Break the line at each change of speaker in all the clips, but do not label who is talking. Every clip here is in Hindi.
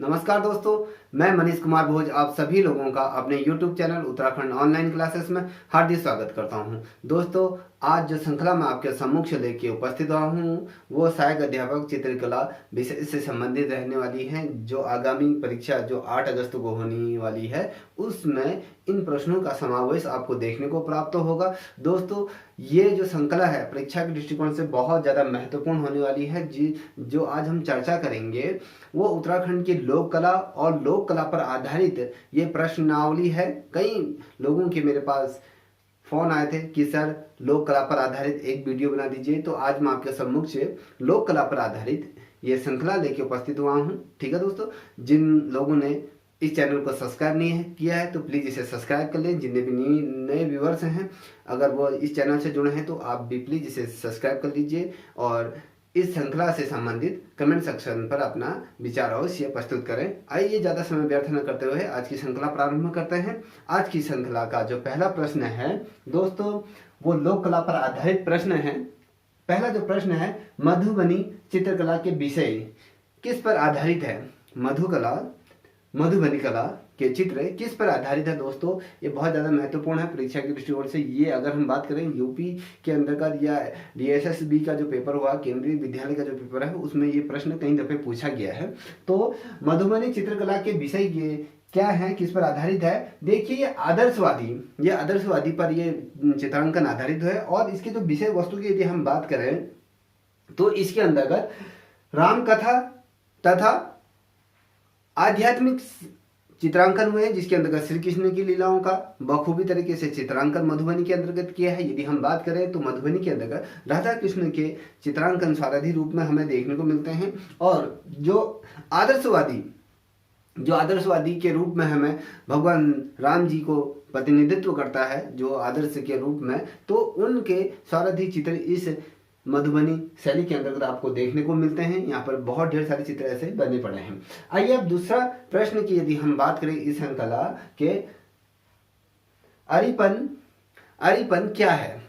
नमस्कार दोस्तों, मैं मनीष कुमार भोज आप सभी लोगों का अपने YouTube channel Uttarakhand online classes में हार्दिक स्वागत करता हूं। दोस्तों, आज जो श्रृंखला मैं आपके सम्मुख लेके उपस्थित हुआ हूं वो सहायक अध्यापक चित्रकला विषय से संबंधित रहने वाली है, जो आगामी परीक्षा जो 8 अगस्त को होने वाली है उसमें इन प्रश्नों का समावेश आपको देखने को प्राप्त होगा। दोस्तों, ये जो श्रृंखला है परीक्षा के दृष्टिकोण से बहुत ज़्यादा महत्वपूर्ण होने वाली है। जो आज हम चर्चा करेंगे वो उत्तराखंड की लोक कला और लोक कला पर आधारित ये प्रश्नावली है। कई लोगों के मेरे पास फोन आए थे कि सर लोक कला पर आधारित एक वीडियो बना दीजिए, तो आज मैं आपके सम्मुख से लोक कला पर आधारित ये श्रृंखला लेके उपस्थित हुआ हूँ। ठीक है दोस्तों, जिन लोगों ने इस चैनल को सब्सक्राइब नहीं किया है तो प्लीज़ इसे सब्सक्राइब कर लें। जितने भी नए व्यूवर्स हैं अगर वो इस चैनल से जुड़े हैं तो आप भी प्लीज़ इसे सब्सक्राइब कर लीजिए और इस श्रृंखला से संबंधित कमेंट सेक्शन पर अपना विचार अवश्य प्रस्तुत करें। आइए ज़्यादा समय व्यर्थ न करते हुए आज की श्रृंखला प्रारंभ करते हैं। आज की श्रृंखला का जो पहला प्रश्न है दोस्तों वो लोक कला पर आधारित प्रश्न है। पहला जो प्रश्न है, मधुबनी चित्रकला के विषय किस पर आधारित है? मधुबनी कला के चित्र किस पर आधारित है? दोस्तों, ये बहुत ज़्यादा महत्वपूर्ण है परीक्षा के दृष्टिकोण से। ये अगर हम बात करें यूपी के अंतर्गत या DSSB का जो पेपर हुआ, केंद्रीय विद्यालय का जो पेपर है, उसमें ये प्रश्न कई दफ़े पूछा गया है। तो मधुबनी चित्रकला के विषय ये क्या है, किस पर आधारित है? देखिए, ये आदर्शवादी पर ये चित्रांकन आधारित है। और इसके जो विषय वस्तु की यदि हम बात करें तो इसके अंतर्गत रामकथा तथा आध्यात्मिक चित्रांकन हुए हैं, जिसके अंतर्गत श्री कृष्ण की लीलाओं का बखूबी तरीके से चित्रांकन मधुबनी के अंतर्गत किया है। यदि हम बात करें तो मधुबनी के अंतर्गत राधा कृष्ण के चित्रांकन सारथी रूप में हमें देखने को मिलते हैं। और जो आदर्शवादी के रूप में हमें भगवान राम जी को प्रतिनिधित्व करता है जो आदर्श के रूप में, तो उनके सारथी चित्र इस मधुबनी शैली के अंतर्गत आपको देखने को मिलते हैं। यहाँ पर बहुत ढेर सारे चित्र ऐसे बने पड़े हैं। आइए अब दूसरा प्रश्न की यदि हम बात करें इस श्रृंखला के, अरिपन क्या है?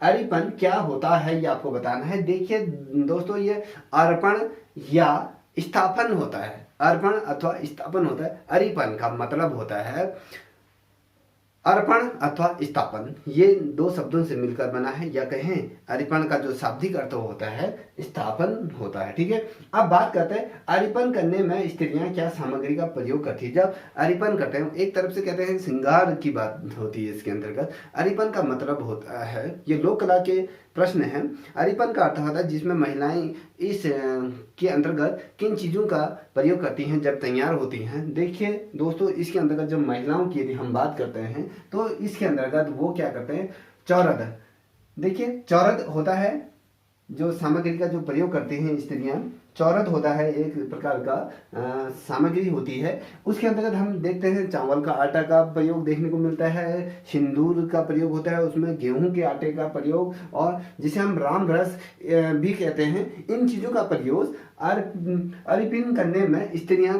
अरिपन क्या होता है ये आपको बताना है। देखिए दोस्तों, ये अर्पण या स्थापन होता है। अर्पण अथवा स्थापन होता है। अरिपन का मतलब होता है अर्पण अथवा स्थापन, ये दो शब्दों से मिलकर बना है। या कहें अरिपन का जो शाब्दिक अर्थ होता है स्थापन होता है। ठीक है, अब बात करते हैं अरिपन करने में स्त्रियां क्या सामग्री का प्रयोग करती है। जब अरिपन करते हैं एक तरफ से कहते हैं श्रृंगार की बात होती है इसके अंतर्गत। अरिपन का मतलब होता है, ये लोक कला के प्रश्न है। अरिपन का अर्थ होता है जिसमें महिलाएं इस के अंतर्गत किन चीज़ों का प्रयोग करती हैं जब तैयार होती हैं। देखिए दोस्तों, इसके अंतर्गत जब महिलाओं की यदि हम बात करते हैं तो इसके अंतर्गत वो क्या करते हैं, चौरद। देखिए, चौरद होता है जो सामग्री का जो प्रयोग करती हैं स्त्रियां। चौरद होता है एक प्रकार का सामग्री होती है। उसके अंतर्गत हम देखते हैं चावल का आटा का प्रयोग देखने को मिलता है, सिंदूर का प्रयोग होता है, उसमें गेहूं के आटे का प्रयोग, और जिसे हम राम रस भी कहते हैं। इन चीज़ों का प्रयोग अरिपन करने में स्त्रियां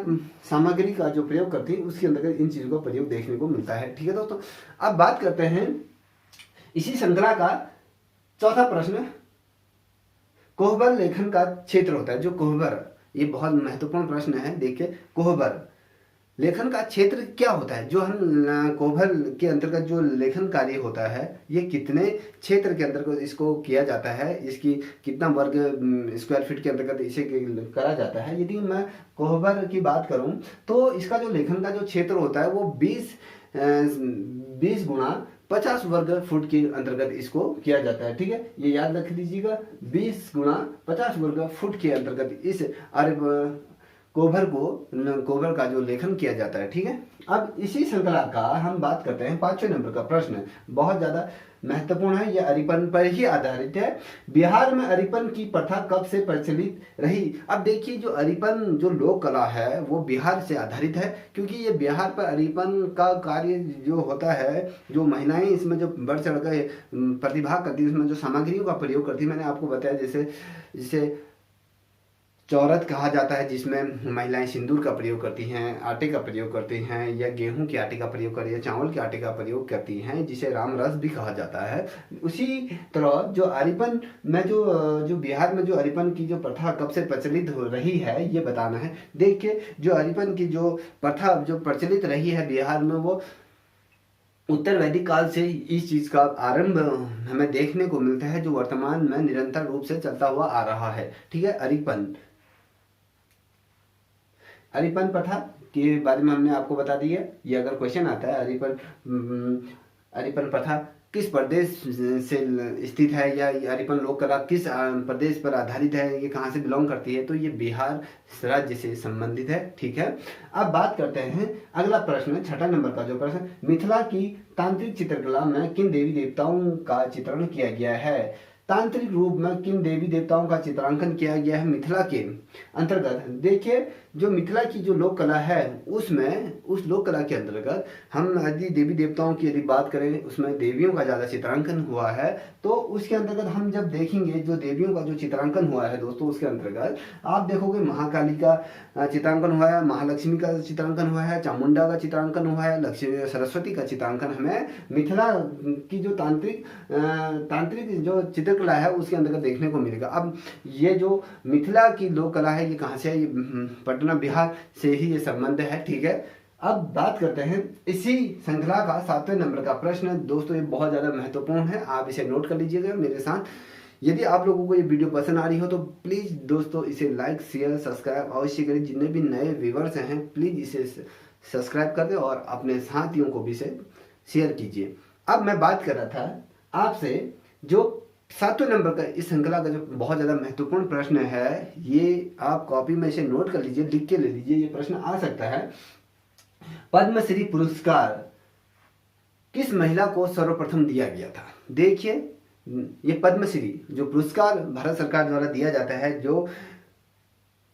सामग्री का जो प्रयोग करती हैं उसके अंतर्गत इन चीज़ों का प्रयोग देखने को मिलता है। ठीक है दोस्तों, अब बात करते हैं इसी श्रृंखला का चौथा प्रश्न। कोहबर लेखन का क्षेत्र होता है। जो कोहबर, ये बहुत महत्वपूर्ण प्रश्न है। देखिए, कोहबर लेखन का क्षेत्र क्या होता है? जो हम कोहबर के अंतर्गत जो लेखन कार्य होता है ये कितने क्षेत्र के अंतर्गत इसको किया जाता है, इसकी कितना वर्ग स्क्वायर फीट के अंतर्गत इसे करा जाता है। यदि मैं कोहबर की बात करूं तो इसका जो लेखन का जो क्षेत्र होता है वो 20 गुणा 50 वर्ग फुट के अंतर्गत इसको किया जाता है। ठीक है, ये याद रख लीजिएगा, 20 गुणा 50 वर्ग फुट के अंतर्गत इस कोहबर का जो लेखन किया जाता है। ठीक है, अब इसी श्रृंखला का हम बात करते हैं 5वें नंबर का प्रश्न। बहुत ज़्यादा महत्वपूर्ण है, यह अरिपन पर ही आधारित है। बिहार में अरिपन की प्रथा कब से प्रचलित रही? अब देखिए, जो अरिपन जो लोक कला है वो बिहार से आधारित है, क्योंकि ये बिहार पर अरिपन का कार्य जो होता है, जो महिलाएं इसमें जो बढ़ चढ़ कर प्रतिभा करती है, उसमें जो सामग्रियों का प्रयोग करती है, मैंने आपको बताया जैसे चौरत कहा जाता है, जिसमें महिलाएं सिंदूर का प्रयोग करती हैं, आटे का प्रयोग करती हैं, या गेहूं के आटे का प्रयोग करती है, चावल के आटे का प्रयोग करती हैं, जिसे राम रस भी कहा जाता है। उसी तरह जो अरिपन में जो बिहार में जो अरिपन की जो प्रथा कब से प्रचलित हो रही है ये बताना है। देखिए, जो अरिपन की जो प्रथा जो प्रचलित रही है बिहार में, वो उत्तर वैदिक काल से इस चीज का आरंभ हमें देखने को मिलता है, जो वर्तमान में निरंतर रूप से चलता हुआ आ रहा है। ठीक है, अरिपन प्रथा के बारे में हमने आपको बता दिया। ये अगर क्वेश्चन आता है अरिपन प्रथा किस प्रदेश से स्थित है, या अरिपन लोक कला किस प्रदेश पर आधारित है, ये कहाँ से बिलोंग करती है, तो ये बिहार राज्य से संबंधित है। ठीक है, अब बात करते हैं अगला प्रश्न, छठा नंबर का जो प्रश्न, मिथिला की तांत्रिक चित्रकला में किन देवी देवताओं का चित्रण किया गया है। तांत्रिक रूप में किन देवी देवताओं का चित्रांकन किया गया है मिथिला के अंतर्गत। देखिए, जो मिथिला की जो लोक कला है उसमें उस लोक कला के अंतर्गत हम यदि देवी देवताओं की यदि बात करें, उसमें देवियों का ज़्यादा चित्रांकन हुआ है। तो उसके अंतर्गत हम जब देखेंगे जो देवियों का जो चित्रांकन हुआ है दोस्तों, उसके अंतर्गत आप देखोगे महाकाली का चित्रांकन हुआ है, महालक्ष्मी का चित्रांकन हुआ है, चामुंडा का चित्रांकन हुआ है, लक्ष्मी सरस्वती का चित्रांकन हमें मिथिला की जो तांत्रिक जो चित्रकला है उसके अंतर्गत देखने को मिलेगा। अब ये जो मिथिला की लोक कला है ये कहाँ से है, ये पटना बिहार से ही ये संबंध है। ठीक है, अब बात करते हैं इसी श्रृंखला का 7वें नंबर का प्रश्न। दोस्तों ये बहुत ज़्यादा महत्वपूर्ण है, आप इसे नोट कर लीजिएगा मेरे साथ। यदि आप लोगों को ये वीडियो पसंद आ रही हो तो प्लीज़ दोस्तों इसे लाइक शेयर सब्सक्राइब अवश्य करें। जितने भी नए व्यूवर्स हैं प्लीज़ इसे सब्सक्राइब कर दें और अपने साथियों को भी इसे शेयर कीजिए। अब मैं बात कर रहा था आपसे जो 7वें नंबर का इस श्रृंखला का जो बहुत ज़्यादा महत्वपूर्ण प्रश्न है, ये आप कॉपी में इसे नोट कर लीजिए, लिख के ले लीजिए। ये प्रश्न आ सकता है, पद्मश्री पुरस्कार किस महिला को सर्वप्रथम दिया गया था। देखिए, ये पद्मश्री जो पुरस्कार भारत सरकार द्वारा दिया जाता है, जो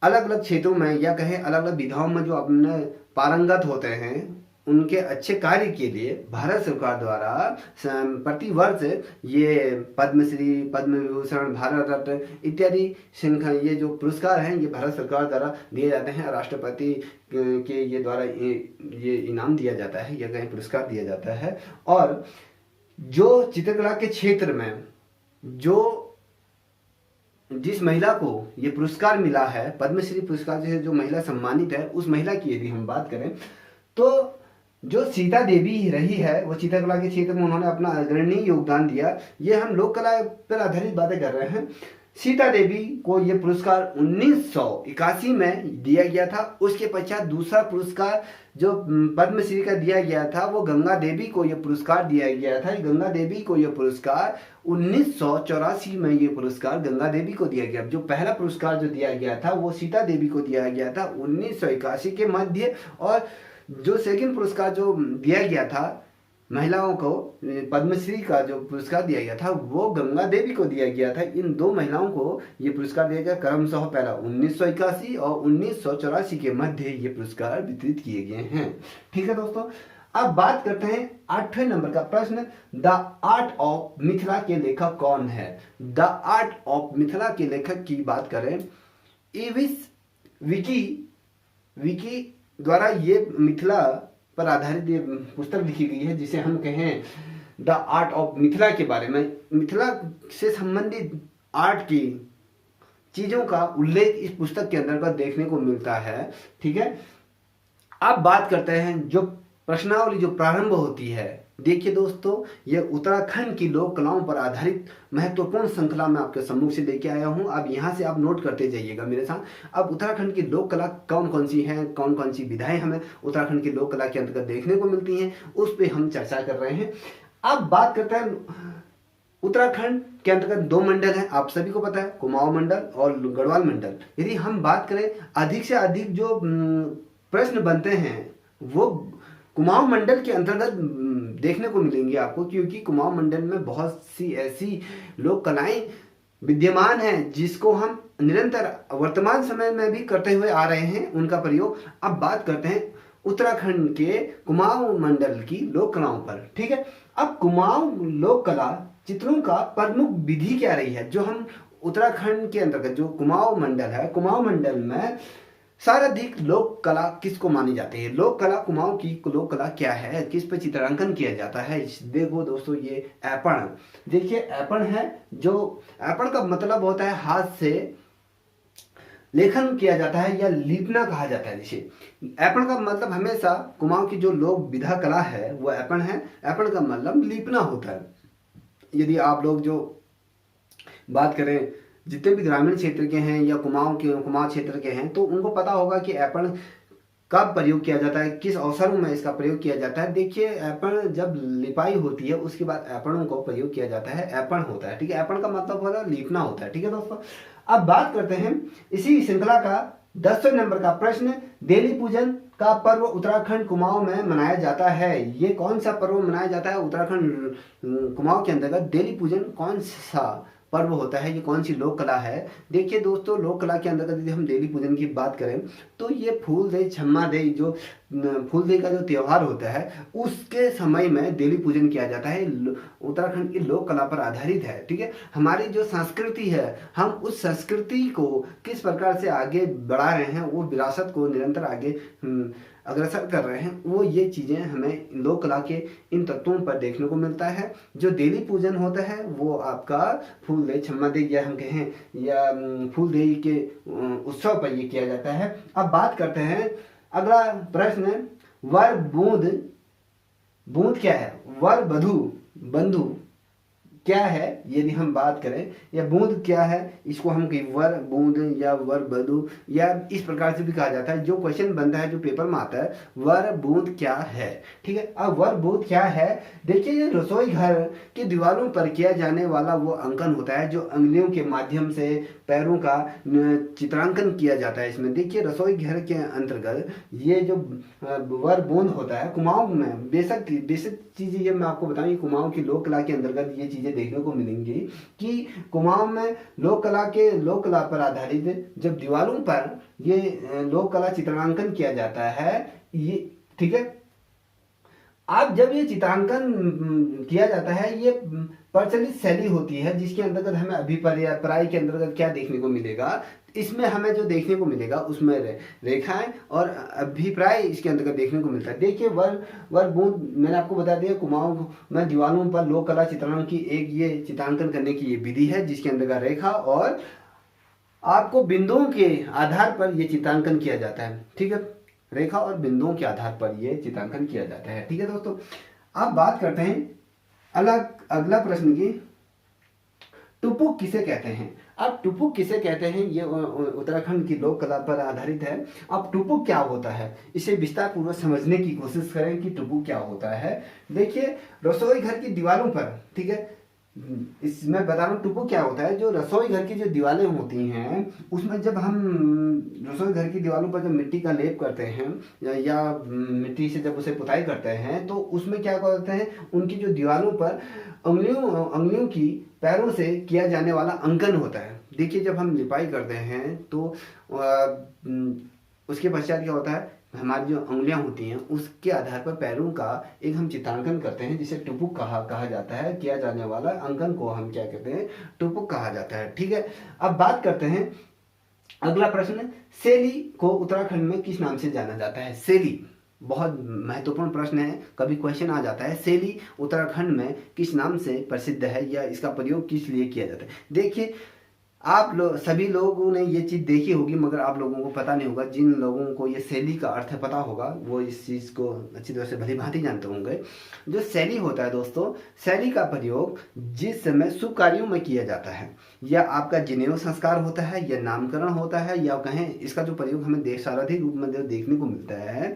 अलग अलग क्षेत्रों में या कहें अलग अलग विधाओं में जो अपने पारंगत होते हैं, उनके अच्छे कार्य के लिए भारत सरकार द्वारा प्रतिवर्ष ये पद्मश्री, पद्म विभूषण, भारत रत्न इत्यादि ये जो पुरस्कार हैं ये भारत सरकार द्वारा दिए जाते हैं। राष्ट्रपति के ये द्वारा ये इनाम दिया जाता है या कहीं पुरस्कार दिया जाता है। और जो चित्रकला के क्षेत्र में जिस महिला को ये पुरस्कार मिला है, पद्मश्री पुरस्कार से जो महिला सम्मानित है, उस महिला की यदि हम बात करें तो जो सीता देवी रही है, वो चित्रकला के क्षेत्र में उन्होंने अपना अग्रणी योगदान दिया। ये हम लोक कला पर आधारित बातें कर रहे हैं। सीता देवी को ये पुरस्कार 1981 में दिया गया था। उसके पश्चात दूसरा पुरस्कार जो पद्मश्री का दिया गया था वो गंगा देवी को ये पुरस्कार दिया गया था। गंगा देवी को ये पुरस्कार 1984 में ये पुरस्कार गंगा देवी को दिया गया। जो पहला पुरस्कार जो दिया गया था वो सीता देवी को दिया गया था 1981 के मध्य, और जो सेकंड पुरस्कार जो दिया गया था महिलाओं को, पद्मश्री का जो पुरस्कार दिया गया था वो गंगा देवी को दिया गया था। इन दो महिलाओं को ये पुरस्कार दिया गया क्रमशः, पहला 1981 और 1984 के मध्य ये पुरस्कार वितरित किए गए हैं। ठीक है दोस्तों, अब बात करते हैं 8वें नंबर का प्रश्न, द आर्ट ऑफ मिथिला के लेखक कौन है। द आर्ट ऑफ मिथिला के लेखक की बात करें, एविस विकी द्वारा ये मिथिला पर आधारित ये पुस्तक लिखी गई है, जिसे हम कहें द आर्ट ऑफ मिथिला के बारे में। मिथिला से संबंधित आर्ट की चीजों का उल्लेख इस पुस्तक के अंतर्गत देखने को मिलता है। ठीक है, अब बात करते हैं जो प्रश्नावली जो प्रारंभ होती है। देखिए दोस्तों, ये उत्तराखंड की लोक कलाओं पर आधारित महत्वपूर्ण श्रृंखला मैं आपके सम्मुख से लेके आया हूं। अब यहाँ से आप नोट करते जाइएगा मेरे साथ। अब उत्तराखंड की लोक कला कौन कौन सी हैं, कौन कौन सी विधाएं हमें उत्तराखंड की लोक कला के अंतर्गत देखने को मिलती हैं, उस पर हम चर्चा कर रहे हैं। अब बात करते हैं उत्तराखंड के अंतर्गत दो मंडल हैं, आप सभी को पता है, कुमाऊं मंडल और गढ़वाल मंडल। यदि हम बात करें अधिक से अधिक जो प्रश्न बनते हैं वो कुमाऊं मंडल के अंतर्गत देखने को मिलेंगे आपको, क्योंकि कुमाऊं मंडल में बहुत सी ऐसी लोक कलाएं विद्यमान हैं जिसको हम निरंतर वर्तमान समय में भी करते हुए आ रहे हैं उनका प्रयोग। अब बात करते हैं उत्तराखंड के कुमाऊं मंडल की लोक कलाओं पर। ठीक है, अब कुमाऊं लोक कला चित्रों का प्रमुख विधि क्या रही है, जो हम उत्तराखंड के अंतर्गत जो कुमाऊं मंडल है, कुमाऊं मंडल में सर्वाधिक लोक कला किसको मानी जाती है? लोक कला, कुमाऊं की लोक कला क्या है, किस पे चित्रांकन किया जाता है? देखो दोस्तों, ये ऐपण, देखिए ऐपण है, जो ऐपण का मतलब होता है हाथ से लेखन किया जाता है या लिपना कहा जाता है। जिसे ऐपण का मतलब हमेशा कुमाऊं की जो लोक विधा कला है वो ऐपण है। ऐपण का मतलब लिपना होता है। यदि आप लोग जो बात करें जितने भी ग्रामीण क्षेत्र के हैं या कुमाऊं क्षेत्र के हैं, तो उनको पता होगा कि ऐपण कब प्रयोग किया जाता है, किस अवसरों में इसका प्रयोग किया जाता है। देखिए, ऐपण जब लिपाई होती है उसके बाद ऐपणों को प्रयोग किया जाता है, ऐपण होता है। ठीक है, ऐपण का मतलब होता है लिपना होता है। ठीक है दोस्तों, अब बात करते हैं इसी श्रृंखला का 10वें नंबर का प्रश्न। देली पूजन का पर्व उत्तराखंड कुमाऊं में मनाया जाता है। ये कौन सा पर्व मनाया जाता है उत्तराखंड कुमाऊं के अंतर्गत? देली पूजन कौन सा पर्व होता है, ये कौन सी लोक कला है? देखिए दोस्तों, लोक कला के अंतर्गत यदि हम देली पूजन की बात करें तो ये फूल दे छम्मा दे, जो फूल दे का जो त्योहार होता है उसके समय में देली पूजन किया जाता है। उत्तराखंड की लोक कला पर आधारित है। ठीक है, हमारी जो संस्कृति है, हम उस संस्कृति को किस प्रकार से आगे बढ़ा रहे हैं, वो विरासत को निरंतर आगे अग्रसर कर रहे हैं, वो ये चीज़ें हमें लोक कला के इन तत्वों पर देखने को मिलता है। जो देली पूजन होता है वो आपका फूल दे छम्मा दे या हम कहें या फूल दे के उत्सव पर ये किया जाता है। अब बात करते हैं अगला प्रश्न, वर बूंद, बूंद क्या है? वर बधू, बंधु क्या है यदि हम बात करें, या बूंद क्या है, इसको हम कहीं वर बूंद या वर बधू या इस प्रकार से भी कहा जाता है। जो क्वेश्चन बनता है, जो पेपर में आता है, वर बूंद क्या है। ठीक है, अब वर बूंद क्या है, देखिए ये रसोई घर की दीवारों पर किया जाने वाला वो अंकन होता है जो अंगुलियों के माध्यम से पैरों का चित्रांकन किया जाता है। इसमें देखिए रसोई घर के अंतर्गत ये जो वर बूंद होता है कुमाऊं में, बेशक चीजें ये मैं आपको बताऊं, कुमाऊं की लोक कला के अंतर्गत ये चीजें देखने को मिलेंगी कि कुमाऊं में लोक कला पर आधारित जब दीवारों पर ये लोक कला चित्रांकन किया जाता है, ये ठीक है। अब जब ये चित्रांकन किया जाता है, ये प्रचलित शैली होती है जिसके अंतर्गत हमें अभिप्राय के अंतर्गत क्या देखने को मिलेगा, इसमें हमें जो देखने को मिलेगा उसमें रेखाएं और अभिप्राय इसके अंतर्गत देखने को मिलता है। देखिए वर बूंद मैंने आपको बता दिया, कुमाऊं में दीवारों पर लोक कला चित्रांकन की एक ये चित्रांकन करने की ये विधि है जिसके अंतर्गत रेखा और आपको बिंदुओं के आधार पर यह चित्रांकन किया जाता है। ठीक है, रेखा और बिंदुओं के आधार पर यह चित्रांकन किया जाता है। ठीक है दोस्तों, अब बात करते हैं अगला प्रश्न की, टुपुक किसे कहते हैं। अब टुपुक किसे कहते हैं, ये उत्तराखंड की लोक कला पर आधारित है। अब टुपुक क्या होता है, इसे विस्तार पूर्वक समझने की कोशिश करें कि टुपुक क्या होता है। देखिए रसोई घर की दीवारों पर, ठीक है, इसमें बता रहा हूँ टुपुक क्या होता है। जो रसोई घर की जो दीवारें होती हैं उसमें जब हम रसोई घर की दीवारों पर जब मिट्टी का लेप करते हैं या मिट्टी से जब उसे पुताई करते हैं तो उसमें क्या करते हैं, उनकी जो दीवारों पर अंगुलियों की पैरों से किया जाने वाला अंकन होता है। देखिए जब हम लिपाई करते हैं तो उसके पश्चात क्या होता है, हमारी जो अंगुलियां होती हैं उसके आधार पर पैरों का एक हम चित्रांकन करते हैं जिसे टुपुक कहा जाता है। किया जाने वाला अंकन को हम क्या कहते हैं, टुपुक कहा जाता है। ठीक है, अब बात करते हैं अगला प्रश्न, सेली को उत्तराखंड में किस नाम से जाना जाता है। सेली बहुत महत्वपूर्ण प्रश्न है, कभी क्वेश्चन आ जाता है। सेली उत्तराखंड में किस नाम से प्रसिद्ध है या इसका प्रयोग किस लिए किया जाता है। देखिए आप सभी लोगों ने ये चीज़ देखी होगी मगर आप लोगों को पता नहीं होगा। जिन लोगों को ये शैली का अर्थ पता होगा वो इस चीज़ को अच्छी तरह से भली भांति जानते होंगे। जो शैली होता है दोस्तों, शैली का प्रयोग जिस समय शुभ कार्यों में किया जाता है या आपका जनेऊ संस्कार होता है या नामकरण होता है या कहें इसका जो प्रयोग हमें सारथी रूप में देखने को मिलता है,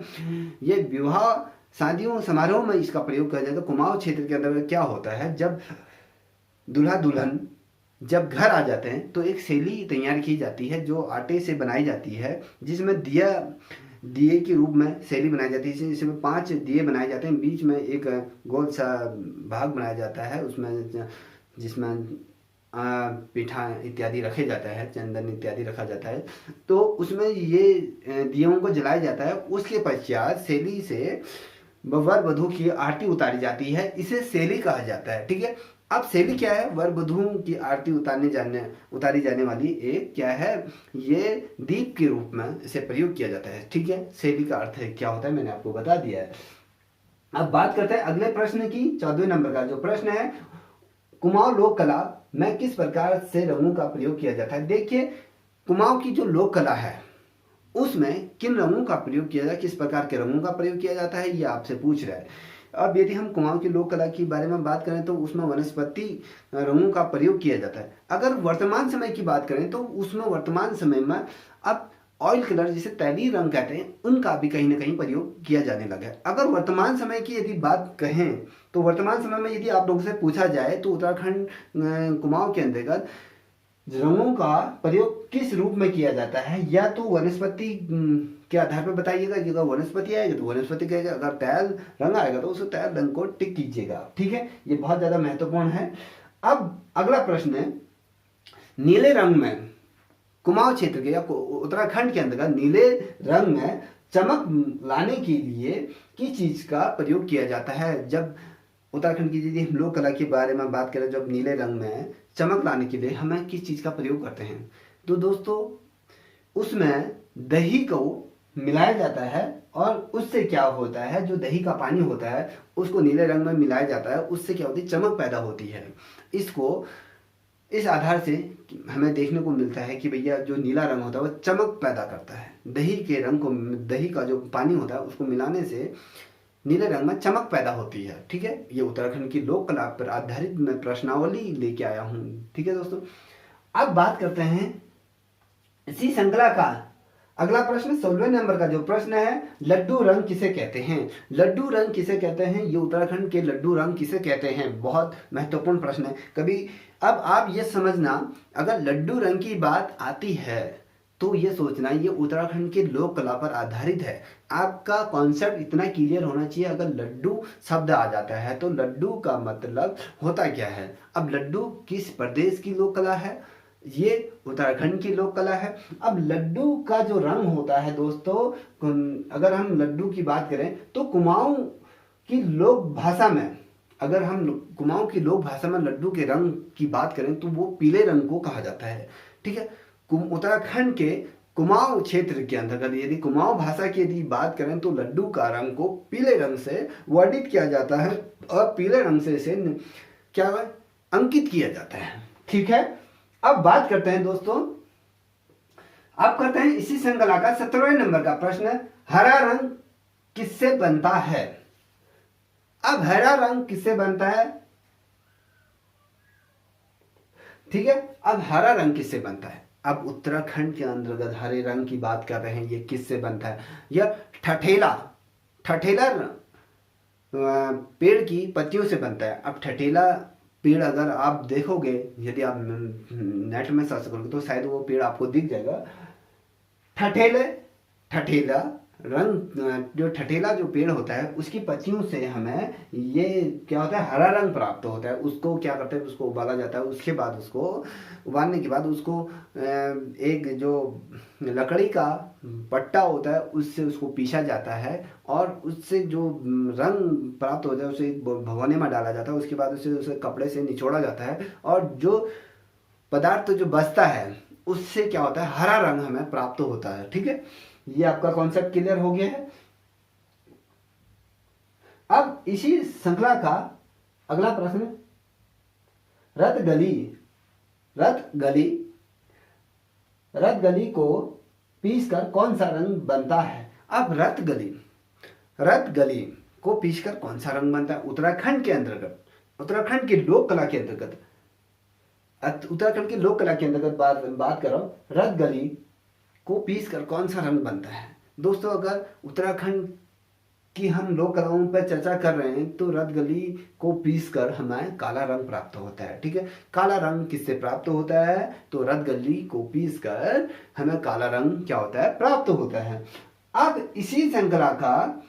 ये विवाह शादियों समारोह में इसका प्रयोग किया जाता है। कुमाऊं क्षेत्र के अंदर क्या होता है, जब दूल्हा दुल्हन जब घर आ जाते हैं तो एक शैली तैयार की जाती है जो आटे से बनाई जाती है, जिसमें दिए के रूप में शैली बनाई जाती है। जिसमें 5 दिए बनाए जाते हैं, बीच में एक गोल सा भाग बनाया जाता है उसमें जिसमें पीठा इत्यादि रखे जाता है, चंदन इत्यादि रखा जाता है, तो उसमें ये दियों को जलाया जाता है। उसके पश्चात शैली से वर वधू की आरती उतारी जाती है, इसे शैली कहा जाता है। ठीक है, अब शैली क्या है? वर वधुओं की आरती उतारी जाने वाली एक क्या है, ये दीप के रूप में इसे प्रयोग किया जाता है। ठीक है, शैली का अर्थ है क्या होता है मैंने आपको बता दिया है। अब बात करते हैं अगले प्रश्न की। 14वें नंबर का जो प्रश्न है, कुमाऊं लोक कला में किस प्रकार से रंगों का प्रयोग किया जाता है? देखिए, कुमाऊं की जो लोक कला है उसमें किन रंगों का प्रयोग किया जाता है, किस प्रकार के रंगों का प्रयोग किया जाता है, ये आपसे पूछ रहा है। अब यदि हम कुमाऊं की लोक कला के बारे में बात करें तो उसमें वनस्पति रंगों का प्रयोग किया जाता है। अगर वर्तमान समय की बात करें तो उसमें वर्तमान समय में अब ऑयल कलर, जिसे तैलीय रंग कहते हैं, उनका भी कहीं ना कहीं प्रयोग किया जाने लगा है। अगर वर्तमान समय की यदि बात कहें तो वर्तमान समय में यदि आप लोगों से पूछा जाए तो उत्तराखंड कुमाऊं के अंतर्गत रंगों का प्रयोग किस रूप में किया जाता है, या तो वनस्पति के आधार पर बताइएगा। अगर वनस्पति आएगा तो वनस्पति कहेगा, अगर तैल रंग आएगा तो उस तैल रंग को टिक कीजिएगा। ठीक है, ये बहुत ज्यादा महत्वपूर्ण है। अब अगला प्रश्न है, नीले रंग में कुमाऊं क्षेत्र के या उत्तराखंड के अंतर्गत नीले रंग में चमक लाने के लिए किस चीज का प्रयोग किया जाता है? जब उत्तराखंड की यदि हम लोक कला के बारे में बात करें, जब नीले रंग में चमक लाने के लिए हमें किस चीज का प्रयोग करते हैं? तो दोस्तों, उसमें दही को मिलाया जाता है और उससे क्या होता है, जो दही का पानी होता है उसको नीले रंग में मिलाया जाता है, उससे क्या होती है, चमक पैदा होती है। इसको इस आधार से हमें देखने को मिलता है कि भैया जो नीला रंग होता है वो चमक पैदा करता है। दही के रंग को, दही का जो पानी होता है उसको मिलाने से नीले रंग में चमक पैदा होती है। ठीक है, ये उत्तराखंड की लोक कला पर आधारित मैं प्रश्नावली लेके आया हूँ। ठीक है दोस्तों, अब बात करते हैं इसी श्रृंखला का अगला प्रश्न। 16वें नंबर का जो प्रश्न है, लड्डू रंग किसे कहते हैं? लड्डू रंग किसे कहते हैं? ये उत्तराखंड के लड्डू रंग किसे कहते हैं? बहुत महत्वपूर्ण प्रश्न है। कभी अब आप ये समझना, अगर लड्डू रंग की बात आती है तो ये सोचना ये उत्तराखंड के लोक कला पर आधारित है। आपका कॉन्सेप्ट इतना क्लियर होना चाहिए। अगर लड्डू शब्द आ जाता है तो लड्डू का मतलब होता क्या है? अब लड्डू किस प्रदेश की लोक कला है? ये उत्तराखंड की लोक कला है। अब लड्डू का जो रंग होता है दोस्तों, अगर हम लड्डू की बात करें तो कुमाऊं की लोक भाषा में, अगर हम कुमाऊं की लोक भाषा में लड्डू के रंग की बात करें तो वो पीले रंग को कहा जाता है। ठीक है, उत्तराखंड के कुमाऊं क्षेत्र के अंतर्गत यदि कुमाऊं भाषा की यदि बात करें तो लड्डू का रंग को पीले रंग से वर्णित किया जाता है और पीले रंग से इसे क्या अंकित किया जाता है। ठीक है, अब बात करते हैं दोस्तों, अब करते हैं इसी श्रृंखला का 17वें नंबर का प्रश्न, हरा रंग किससे बनता है? अब हरा रंग किससे बनता है? ठीक है, अब हरा रंग किससे बनता है? अब उत्तराखंड के अंतर्गत हरे रंग की बात कर रहे हैं, ये किससे बनता है? यह ठठेला पेड़ की पत्तियों से बनता है। अब ठठेला पेड़ अगर आप देखोगे, यदि आप नेट में सर्च करोगे तो शायद वो पेड़ आपको दिख जाएगा। ठठेला रंग, जो ठठेला जो पेड़ होता है उसकी पत्तियों से हमें ये क्या होता है, हरा रंग प्राप्त होता है। उसको क्या करते हैं, उसको उबाला जाता है। उसके बाद उसको उबालने के बाद उसको एक जो लकड़ी का पट्टा होता है उससे उसको पीसा जाता है और उससे जो रंग प्राप्त होता है उसे भगोने में डाला जाता है। उसके बाद उसे कपड़े से निचोड़ा जाता है और जो पदार्थ जो बचता है उससे क्या होता है, हरा रंग हमें प्राप्त होता है। ठीक है, ये आपका कॉन्सेप्ट क्लियर हो गया है। अब इसी श्रृंखला का अगला प्रश्न, रतगली को पीसकर कौन सा रंग बनता है? अब रतगली को पीसकर कौन सा रंग बनता है? उत्तराखंड के अंतर्गत, उत्तराखंड की लोक कला के अंतर्गत, उत्तराखंड की लोक कला के अंतर्गत बात करो, रतगली को पीसकर कौन सा रंग बनता है? दोस्तों, अगर उत्तराखंड की हम लोक कलाओं पर चर्चा कर रहे हैं तो रतगली को पीसकर हमें काला रंग प्राप्त होता है। ठीक है, काला रंग किससे प्राप्त होता है? तो रतगली को पीसकर हमें काला रंग क्या होता है, प्राप्त होता है। अब इसी श्रृंखला का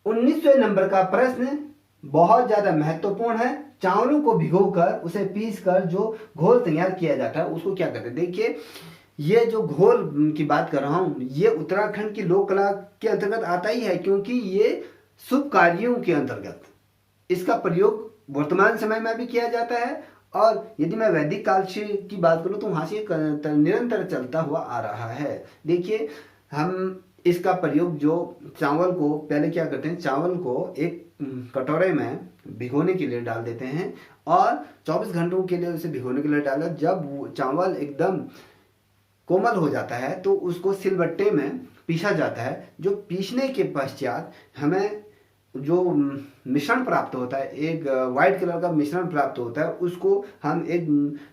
19वें नंबर का प्रश्न बहुत ज्यादा महत्वपूर्ण है। चावलों को भिगोकर उसे पीसकर जो घोल तैयार किया जाता है उसको क्या कहते हैं? देखिए, ये जो घोल की बात कर रहा हूं ये उत्तराखंड की लोक कला के अंतर्गत आता ही है, क्योंकि ये शुभ कार्यों के अंतर्गत इसका प्रयोग वर्तमान समय में भी किया जाता है, और यदि मैं वैदिक काल से की बात करूं तो वहां से निरंतर चलता हुआ आ रहा है। देखिए, हम इसका प्रयोग जो चावल को पहले क्या करते हैं, चावल को एक कटोरे में भिगोने के लिए डाल देते हैं और 24 घंटों के लिए उसे भिगोने के लिए डाला। जब वो चावल एकदम कोमल हो जाता है तो उसको सिलबट्टे में पीसा जाता है। जो पीसने के पश्चात हमें जो मिश्रण प्राप्त होता है, एक वाइट कलर का मिश्रण प्राप्त होता है, उसको हम एक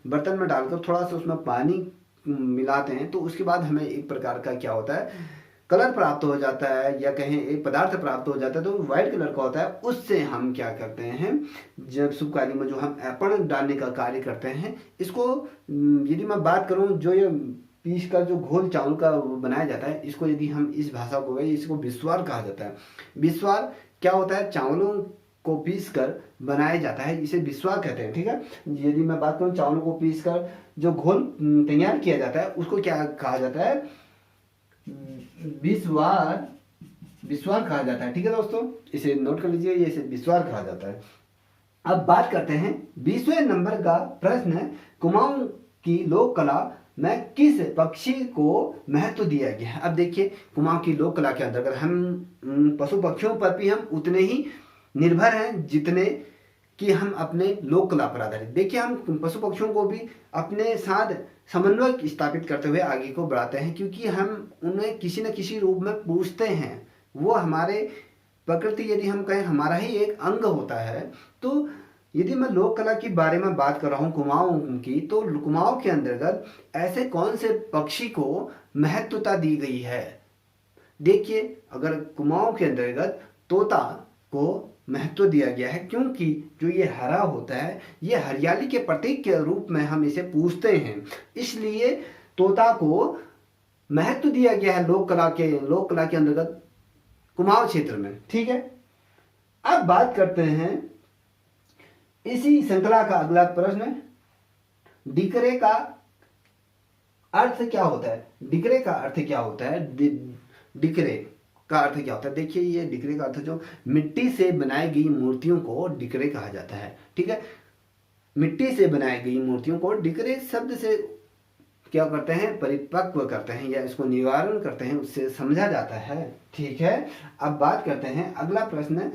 बर्तन में डालकर थोड़ा सा उसमें पानी मिलाते हैं, तो उसके बाद हमें एक प्रकार का क्या होता है, कलर प्राप्त हो जाता है, या कहें एक पदार्थ प्राप्त हो जाता है, तो व्हाइट कलर का होता है। उससे हम क्या करते हैं, जब शुभ कार्य में जो हम ऐपण डालने का कार्य करते हैं, इसको यदि मैं बात करूं, जो ये पीस का जो घोल चावल का बनाया जाता है, इसको यदि हम इस भाषा को गए, इसको बिस्वार कहा जाता है। बिस्वार क्या होता है, चावलों को पीस कर बनाया जाता है, इसे बिस्वार कहते हैं। ठीक है, यदि मैं बात करूं चावलों को पीस कर जो घोल तैयार किया जाता है, उसको क्या कहा जाता है, बिस्वार, बिस्वार कहा जाता है। ठीक है दोस्तों, इसे नोट कर लीजिए, ये इसे बिस्वार कहा जाता है। अब बात करते हैं 20वें नंबर का प्रश्न है, कुमाऊं की लोक कला में किस पक्षी को महत्व दिया गया है। अब देखिए, कुमाऊं की लोक कला के अंतर्गत हम पशु पक्षियों पर भी हम उतने ही निर्भर हैं जितने कि हम अपने लोक कला पर आधारित। देखिए, हम पशु पक्षियों को भी अपने साथ समन्वय स्थापित करते हुए आगे को बढ़ाते हैं, क्योंकि हम उन्हें किसी न किसी रूप में पूछते हैं। वो हमारे प्रकृति, यदि हम कहें, हमारा ही एक अंग होता है। तो यदि मैं लोक कला के बारे में बात कर रहा हूँ कुमाऊं की, तो कुमाऊं के अंतर्गत ऐसे कौन से पक्षी को महत्वता दी गई है। देखिए, अगर कुमाऊं के अंतर्गत तोता को महत्व दिया गया है, क्योंकि जो ये हरा होता है, ये हरियाली के प्रतीक के रूप में हम इसे पूजते हैं, इसलिए तोता को महत्व दिया गया है लोक कला के अंतर्गत कुमाऊं क्षेत्र में। ठीक है, अब बात करते हैं इसी श्रृंखला का अगला प्रश्न, डिकरे का अर्थ क्या होता है। डिकरे का अर्थ क्या होता है, डिकरे का अर्थ क्या होता है। देखिए, ये डिकरे का अर्थ, जो मिट्टी से बनाई गई मूर्तियों को डिकरे कहा जाता है। ठीक है, मिट्टी से बनाई गई मूर्तियों को डिकरे शब्द से क्या करते हैं, परिपक्व करते हैं, या इसको निवारण करते हैं, उससे समझा जाता है। ठीक है, अब बात करते हैं अगला प्रश्न,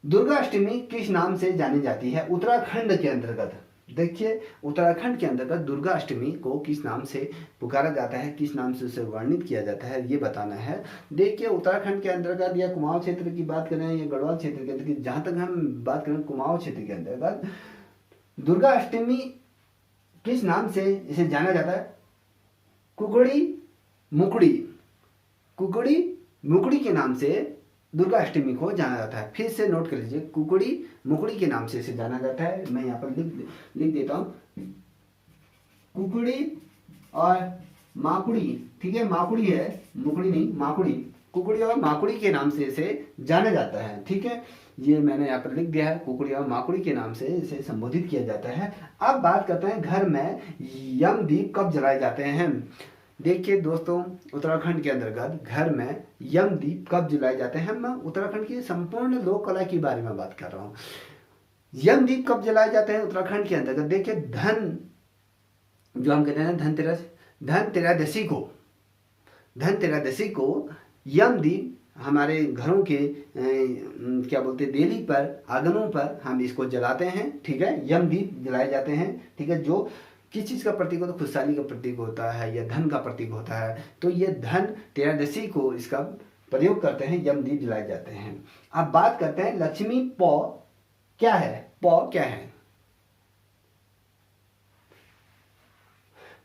दुर्गा अष्टमी किस नाम से जानी जाती है उत्तराखंड के अंतर्गत। देखिए, उत्तराखंड के अंतर्गत दुर्गा अष्टमी को किस नाम से पुकारा जाता है, किस नाम से उसे वर्णित किया जाता है, ये बताना है। देखिए, उत्तराखंड के अंतर्गत या कुमाऊं क्षेत्र की बात करें या गढ़वाल क्षेत्र के अंतर्गत, जहां तक हम बात करें कुमाऊं क्षेत्र के अंतर्गत, दुर्गा अष्टमी किस नाम से इसे जाना जाता है, कुकड़ी मुकड़ी, कुकड़ी मुकड़ी के नाम से दुर्गा अष्टमी को जाना जाता है। फिर से नोट कर लीजिए, कुकड़ी मुकड़ी के नाम से इसे जाना जाता है। मैं यहाँ पर लिख देता हूँ, कुकड़ी और माकुड़ी। ठीक है, माकुड़ी है, मुकड़ी नहीं, माकुड़ी, कुकड़ी और माकुड़ी के नाम से इसे जाना जाता है। ठीक है, ये मैंने यहाँ पर लिख दिया है, कुकड़ी और माकुड़ी के नाम से इसे संबोधित किया जाता है। अब बात करते हैं घर में यमदीप कब जलाए जाते हैं। देखिए दोस्तों, उत्तराखंड के अंतर्गत घर में यमदीप कब जलाए जाते हैं। मैं उत्तराखंड की संपूर्ण लोक कला के बारे में बात कर रहा हूँ। यमदीप कब जलाए जाते हैं उत्तराखंड के अंतर्गत। देखिए, धन जो हम कहते हैं धनतेरदशी को यमदीप हमारे घरों के क्या बोलते हैं, देली पर, आंगनों पर हम इसको जलाते हैं। ठीक है, यमदीप जलाए जाते हैं। ठीक है, जो किस चीज़ का प्रतीक होता है, खुशहाली का प्रतीक होता है या धन का प्रतीक होता है, तो ये धनतेरदशी को इसका प्रयोग करते हैं, यमदीप जलाए जाते हैं। अब बात करते हैं लक्ष्मी पौ क्या है। पौ क्या है,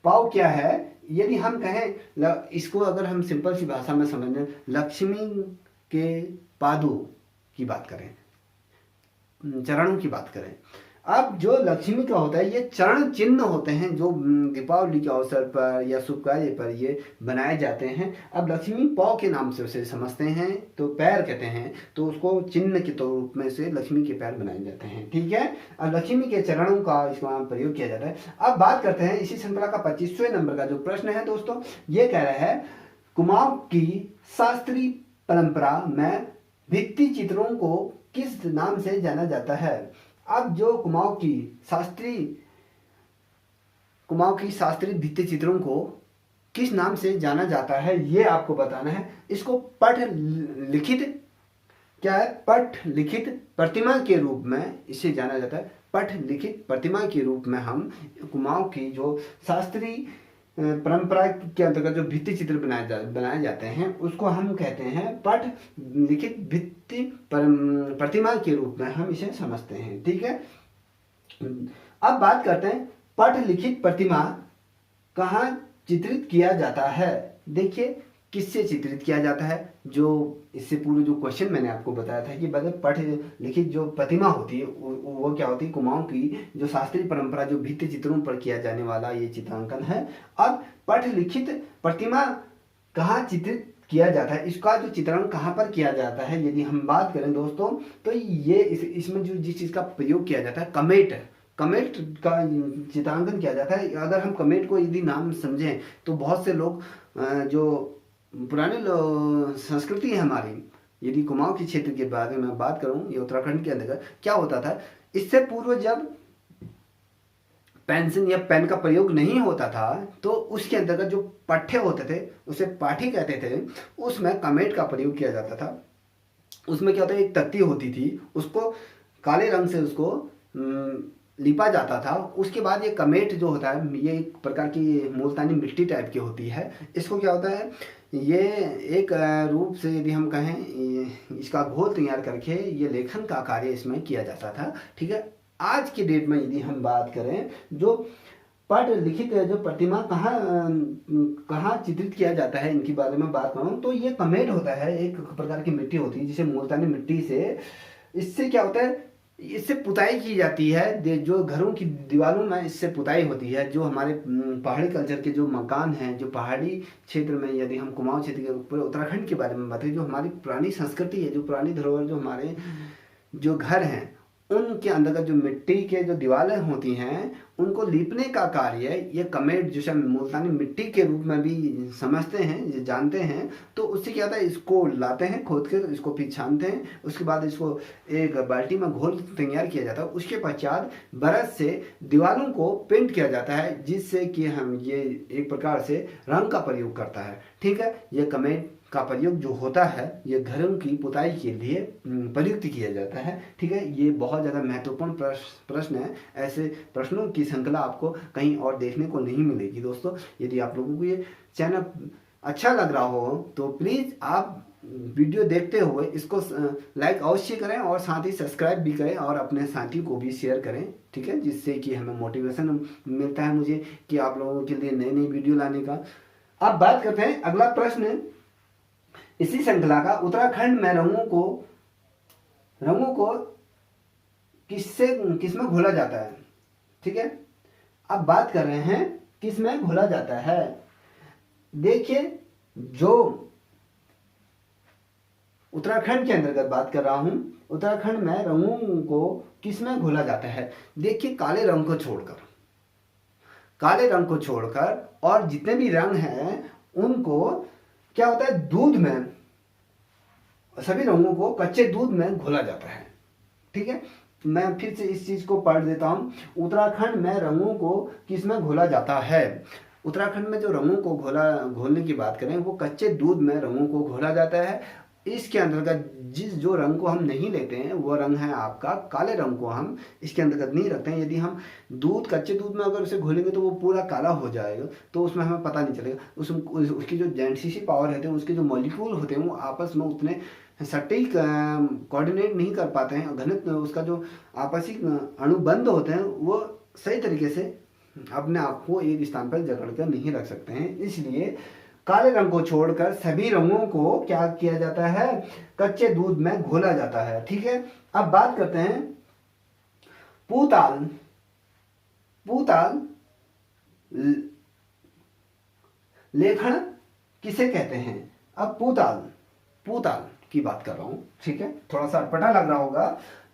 पौ क्या है, यदि हम कहें इसको, अगर हम सिंपल सी भाषा में समझें, लक्ष्मी के पादों की बात करें, चरणों की बात करें। अब जो लक्ष्मी का होता है, ये चरण चिन्ह होते हैं जो दीपावली के अवसर पर या शुभ कार्य पर ये बनाए जाते हैं। अब लक्ष्मी पौ के नाम से उसे समझते हैं, तो पैर कहते हैं, तो उसको चिन्ह के रूप में से लक्ष्मी के पैर बनाए जाते हैं। ठीक है, अब लक्ष्मी के चरणों का इसका प्रयोग किया जाता है। अब बात करते हैं इसी श्रृंखला का 25वें नंबर का जो प्रश्न है दोस्तों, ये कह रहा है, कुमाऊं की शास्त्रीय परंपरा में भित्ति चित्रों को किस नाम से जाना जाता है। अब जो कुमाऊं की शास्त्रीय भित्ति चित्रों को किस नाम से जाना जाता है ये आपको बताना है। इसको पट लिखित क्या है, पट लिखित प्रतिमा के रूप में इसे जाना जाता है। पट लिखित प्रतिमा के रूप में हम कुमाऊं की जो शास्त्रीय परंपरा के अंतर्गत जो भित्ति चित्र बनाए जाते हैं उसको हम कहते हैं पट लिखित भित्ति प्रतिमा के रूप में हम इसे समझते हैं। ठीक है, अब बात करते हैं पट लिखित प्रतिमा कहाँ चित्रित किया जाता है। देखिए किससे चित्रित किया जाता है, जो इससे पूर्व जो क्वेश्चन मैंने आपको बताया था कि पट लिखित जो प्रतिमा होती है वो क्या होती है, कुमाऊं की जो शास्त्रीय परंपरा जो भित्ति चित्रों पर किया जाने वाला ये चित्रांकन है। अब पट लिखित प्रतिमा कहाँ चित्रित किया जाता है, इसका जो चित्रण कहाँ पर किया जाता है, यदि हम बात करें दोस्तों तो ये इसमें जो जिस चीज़ का प्रयोग किया जाता है कमेट का चित्रांकन किया जाता है। अगर हम कमेट को यदि नाम समझें तो बहुत से लोग जो पुराने संस्कृति है हमारी, यदि कुमाऊं के क्षेत्र के बारे में बात करूं, ये उत्तराखंड के अंदर क्या होता था, इससे पूर्व जब पेंसिल या पेन का प्रयोग नहीं होता था तो उसके अंतर्गत जो पट्टे होते थे उसे पाठी कहते थे, उसमें कमेट का प्रयोग किया जाता था। उसमें क्या होता है, एक तख्ती होती थी, उसको काले रंग से उसको लिपा जाता था। उसके बाद ये कमेट जो होता है ये एक प्रकार की मुल्तानी मिट्टी टाइप की होती है। इसको क्या होता है, ये एक रूप से यदि हम कहें इसका घोल तैयार करके ये लेखन का कार्य इसमें किया जाता था। ठीक है, आज की डेट में यदि हम बात करें जो पट लिखित जो प्रतिमा कहाँ चित्रित किया जाता है इनके बारे में बात करूँ तो ये कमेट होता है, एक प्रकार की मिट्टी होती है जिसे मुल्तानी मिट्टी से, इससे क्या होता है, इससे पुताई की जाती है। जो घरों की दीवारों में इससे पुताई होती है। जो हमारे पहाड़ी कल्चर के जो मकान हैं, जो पहाड़ी क्षेत्र में यदि हम कुमाऊं क्षेत्र के पूरे उत्तराखंड के बारे में बात करें, जो हमारी पुरानी संस्कृति है, जो पुरानी धरोहर, जो हमारे जो घर हैं उनके अंतर्गत जो मिट्टी के जो दीवारें होती हैं उनको लीपने का कार्य ये कमेट जिसे मुल्तानी मिट्टी के रूप में भी समझते हैं, जानते हैं, तो उससे क्या होता है, इसको लाते हैं खोद कर, इसको फिर छानते हैं, उसके बाद इसको एक बाल्टी में घोल तैयार किया जाता है। उसके पश्चात ब्रश से दीवारों को पेंट किया जाता है जिससे कि हम ये एक प्रकार से रंग का प्रयोग करता है। ठीक है, ये कमेट का प्रयोग जो होता है ये घरों की पुताई के लिए प्रयुक्त किया जाता है। ठीक है, ये बहुत ज़्यादा महत्वपूर्ण प्रश्न है। ऐसे प्रश्नों की श्रृंखला आपको कहीं और देखने को नहीं मिलेगी दोस्तों। यदि आप लोगों को ये चैनल अच्छा लग रहा हो तो प्लीज़ आप वीडियो देखते हुए इसको लाइक अवश्य करें और साथ ही सब्सक्राइब भी करें और अपने साथी को भी शेयर करें। ठीक है, जिससे कि हमें मोटिवेशन मिलता है मुझे कि आप लोगों के लिए नई नई वीडियो लाने का। अब बात करते हैं अगला प्रश्न इसी श्रृंखला का, उत्तराखंड में रंगों को किसमें घोला जाता है। ठीक है, अब बात कर रहे हैं किसमें घोला जाता है। देखिए, जो उत्तराखंड के अंतर्गत बात कर रहा हूं, उत्तराखंड में रंगों को किसमें घोला जाता है। देखिए, काले रंग को छोड़कर और जितने भी रंग हैं उनको क्या होता है, दूध में, सभी रंगों को कच्चे दूध में घोला जाता है। ठीक है, मैं फिर से इस चीज को पढ़ देता हूं। उत्तराखंड में रंगों को किसमें घोला जाता है। उत्तराखंड में जो रंगों को घोलने की बात करें वो कच्चे दूध में रंगों को घोला जाता है। इसके अंतर्गत जो रंग को हम नहीं लेते हैं वो रंग है आपका काले रंग को हम इसके अंतर्गत नहीं रखते हैं। यदि हम कच्चे दूध में अगर उसे घोलेंगे तो वो पूरा काला हो जाएगा, तो उसमें हमें पता नहीं चलेगा। उसकी जो डेंसिटी पावर रहते हैं, उसके जो मॉलिक्यूल होते हैं वो आपस में उतने सटीक कोऑर्डिनेट नहीं कर पाते हैं। घनत्व उसका जो आपसी अणुबंध होते हैं वो सही तरीके से अपने आप को एक स्थान पर जकड़ कर नहीं रख सकते हैं। इसलिए काले रंग को छोड़कर सभी रंगों को क्या किया जाता है, कच्चे दूध में घोला जाता है। ठीक है, अब बात करते हैं पूताल लेखन किसे कहते हैं। अब पूताल की बात कर रहा हूं। ठीक है, थोड़ा सा अटपटा लग रहा होगा।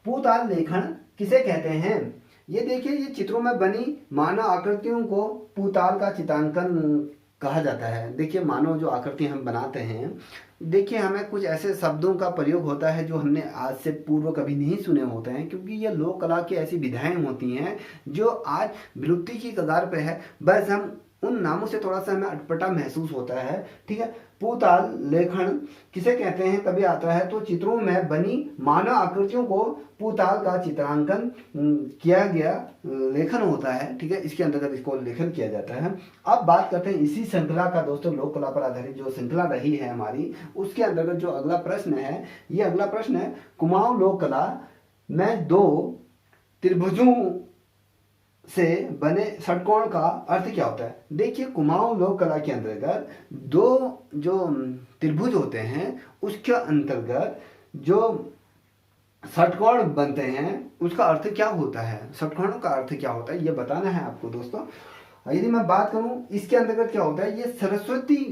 पूताल लेखन किसे कहते हैं। ये देखिए, ये चित्रों में बनी मानव आकृतियों को पूताल का चित्रांकन कहा जाता है। देखिए मानव जो आकृति हम बनाते हैं, देखिए हमें कुछ ऐसे शब्दों का प्रयोग होता है जो हमने आज से पूर्व कभी नहीं सुने होते हैं, क्योंकि ये लोक कला की ऐसी विधाएं होती हैं जो आज विलुप्ति की कगार पे है। बस हम उन नामों से थोड़ा सा हमें अटपटा महसूस होता है, ठीक है। पूताल लेखन किसे कहते हैं कभी आता है तो चित्रों में बनी मानव आकृतियों को पूताल का चित्रांकन किया गया लेखन होता है, ठीक है। इसके अंतर्गत इसको लेखन किया जाता है। अब बात करते हैं इसी श्रृंखला का दोस्तों, लोक कला पर आधारित जो श्रृंखला रही है हमारी, उसके अंतर्गत जो अगला प्रश्न है, ये अगला प्रश्न है, कुमाऊं लोक कला में दो त्रिभुजों से बने षटकोण का अर्थ क्या होता है। देखिए कुमाऊं लोक कला के अंतर्गत दो जो त्रिभुज होते हैं उसके अंतर्गत जो षटकोण बनते हैं उसका अर्थ क्या होता है, षटकोणों का अर्थ क्या होता है, ये बताना है आपको दोस्तों। यदि मैं बात करूं इसके अंतर्गत क्या होता है, ये सरस्वती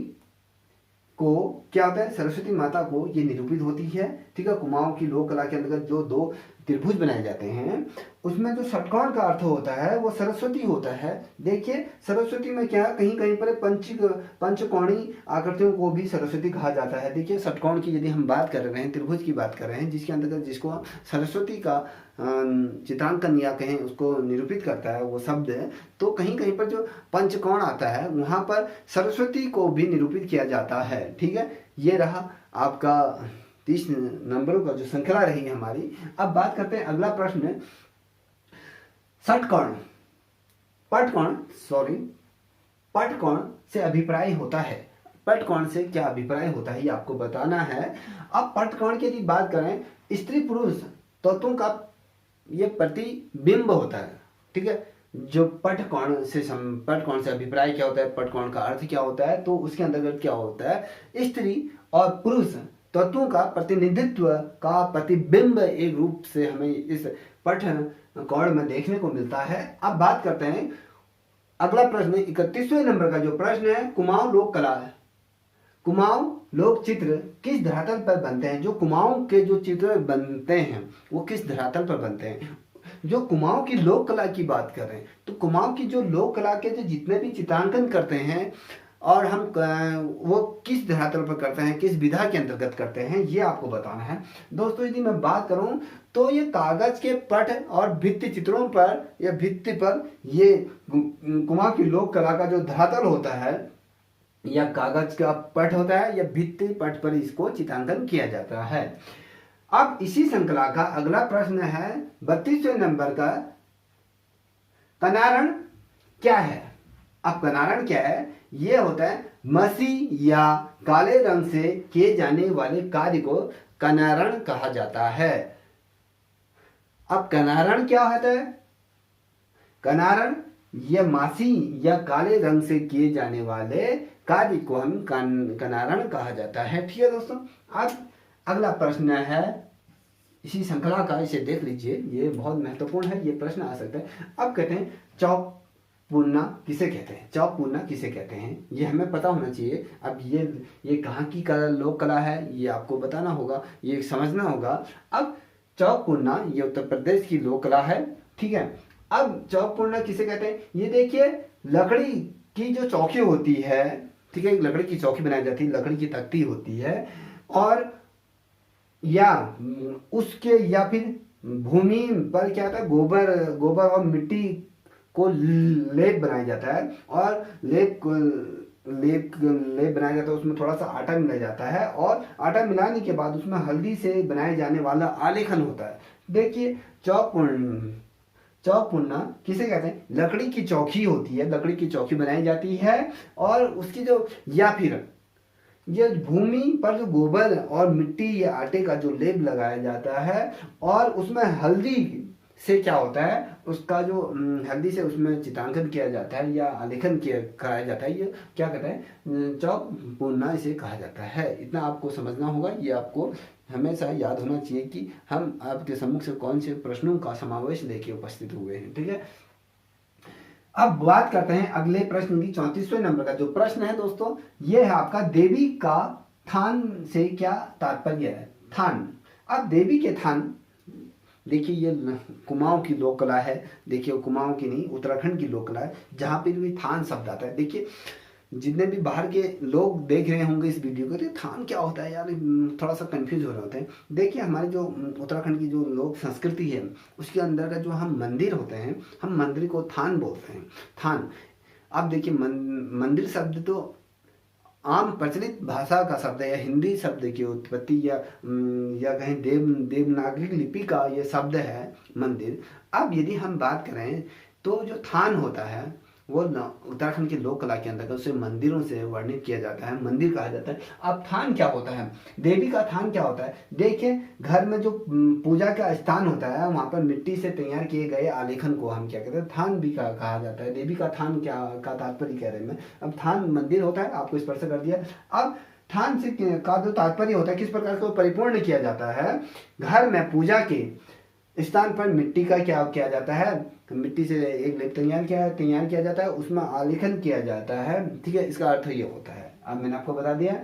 को क्या होता है, सरस्वती माता को ये निरूपित होती है, ठीक है। कुमाऊं की लोक कला के अंतर्गत जो दो त्रिभुज बनाए जाते हैं उसमें जो षटकोण का अर्थ होता है वो सरस्वती होता है। देखिए सरस्वती में क्या कहीं कहीं पर पंचकोणी आकृतियों को भी सरस्वती कहा जाता है। देखिए षटकोण की यदि हम बात कर रहे हैं, त्रिभुज की बात कर रहे हैं, जिसके अंतर्गत जिसको सरस्वती का चित्रांकन या कहें उसको निरूपित करता है वो शब्द है, तो कहीं कहीं पर जो पंचकोण आता है वहां पर सरस्वती को भी निरूपित किया जाता है, ठीक है। ये रहा आपका 30 नंबरों का जो श्रृंखला रही हमारी। अब बात करते हैं अगला प्रश्न, षटकोण पटकोण से अभिप्राय होता है, पटकोण से क्या अभिप्राय होता है ये आपको बताना है। अब पटकोण की यदि बात करें, स्त्री पुरुष तत्वों का ये प्रतिबिंब होता है, ठीक है। जो पटकोण से अभिप्राय क्या होता है, पटकोण का अर्थ क्या होता है, तो उसके अंतर्गत क्या होता है, स्त्री और पुरुष तत्वों का प्रतिनिधित्व का प्रतिबिंब एक रूप से हमें इस पट कोण में देखने को मिलता है। अब बात करते हैं अगला प्रश्न, 31वें नंबर का जो प्रश्न है, कुमाऊं लोक कला है, कुमाऊं लोक चित्र किस धरातल पर बनते हैं। जो कुमाऊं के जो चित्र बनते हैं वो किस धरातल पर बनते हैं। जो कुमाऊं की लोक कला की बात कर रहे हैं तो कुमाऊं की जो लोक कला के जो जितने भी चित्रांकन करते हैं और हम वो किस धरातल पर करते हैं, किस विधा के अंतर्गत करते हैं, ये आपको बताना है दोस्तों। यदि मैं बात करूं तो ये कागज के पट और भित्ति चित्रों पर या भित्ति पर ये कुमाऊं की लोक कला का जो धरातल होता है या कागज का पट होता है या भित्ति पट पर इसको चित्रांकन किया जाता है। अब इसी श्रृंखला का अगला प्रश्न है 32वें नंबर का, कनारण क्या है। अब कनारण क्या है, ये होता है मसी या काले रंग से किए जाने वाले कार्य को कनारण कहा जाता है। अब कनारण क्या होता है, कनारण ये मासी या काले रंग से किए जाने वाले कार्य को हम कनारण कहा जाता है, ठीक है दोस्तों। अब अगला प्रश्न है इसी श्रृंखला का, इसे देख लीजिए, ये बहुत महत्वपूर्ण है, ये प्रश्न आ सकता है। अब कहते हैं चौक पूर्णा किसे कहते हैं, चौक पूर्णा किसे कहते हैं, ये हमें पता होना चाहिए। अब ये कहाँ की कला, लोक कला है, ये आपको बताना होगा, ये समझना होगा। अब चौक पूर्णा ये उत्तर प्रदेश की लोक कला है, ठीक है। अब चौक पूर्णा किसे कहते हैं, ये देखिए लकड़ी की जो चौकी होती है, ठीक है, लकड़ी की चौकी बनाई जाती है, लकड़ी की तख्ती होती है और या उसके या फिर भूमि पर क्या होता है, गोबर और मिट्टी को लेप बनाया जाता है और लेप बनाया जाता है, उसमें थोड़ा सा आटा मिलाया जाता है और आटा मिलाने के बाद उसमें हल्दी से बनाए जाने वाला आलेखन होता है। देखिए चौक पूर्णा किसे कहते हैं, लकड़ी की चौकी होती है, लकड़ी की चौकी बनाई जाती है और उसकी जो या फिर ये भूमि पर जो गोबर और मिट्टी या आटे का जो लेप लगाया जाता है और उसमें हल्दी से क्या होता है, उसका जो हल्दी से उसमें चित्रांकन किया जाता है या आलेखन कराया जाता है, ये क्या कहता है, चौक पूर्णा इसे कहा जाता है। इतना आपको समझना होगा, ये आपको हमेशा याद होना चाहिए कि हम आपके सम्मुख से कौन से प्रश्नों का समावेश लेके उपस्थित हुए हैं, ठीक है। अब बात करते हैं अगले प्रश्न की, 34वें नंबर का जो प्रश्न है दोस्तों, ये है आपका, देवी का थान से क्या तात्पर्य है। थान, अब देवी के थान, देखिए ये कुमाऊं की लोक कला है, देखिए कुमाऊं की नहीं उत्तराखंड की लोक कला है, जहां पर भी थान शब्द आता है। देखिए जितने भी बाहर के लोग देख रहे होंगे इस वीडियो को, तो थान क्या होता है यार, थोड़ा सा कंफ्यूज हो रहे होते हैं। देखिए हमारे जो उत्तराखंड की जो लोक संस्कृति है उसके अंदर का जो हम मंदिर होते हैं, हम मंदिर को थान बोलते हैं। थान, आप देखिए मंदिर शब्द तो आम प्रचलित भाषा का शब्द है, या हिंदी शब्द की उत्पत्ति, या कहीं देवनागरी लिपि का ये शब्द है मंदिर। अब यदि हम बात करें तो जो थान होता है वो उत्तराखंड की लोक कला के अंतर्गत उसे मंदिरों से वर्णित किया जाता है, मंदिर कहा जाता है। अब थान क्या होता है, देवी का थान क्या होता है? देखिए घर में जो पूजा का स्थान होता है वहाँ पर मिट्टी से तैयार किए गए आलेखन को हम क्या कहते हैं, थान भी कहा जाता है। देवी का थान क्या का तात्पर्य कह रहे हैं मैं। अब थान मंदिर होता है, आपको स्पर्श कर दिया। अब थान से का जो तात्पर्य होता है, किस प्रकार से परिपूर्ण किया जाता है, घर में पूजा के स्थान पर मिट्टी का क्या किया जाता है, मिट्टी से एक लेप तैयार किया जाता है, उसमें आलेखन किया जाता है, ठीक है। इसका अर्थ ये होता है। अब मैंने आपको बता दिया।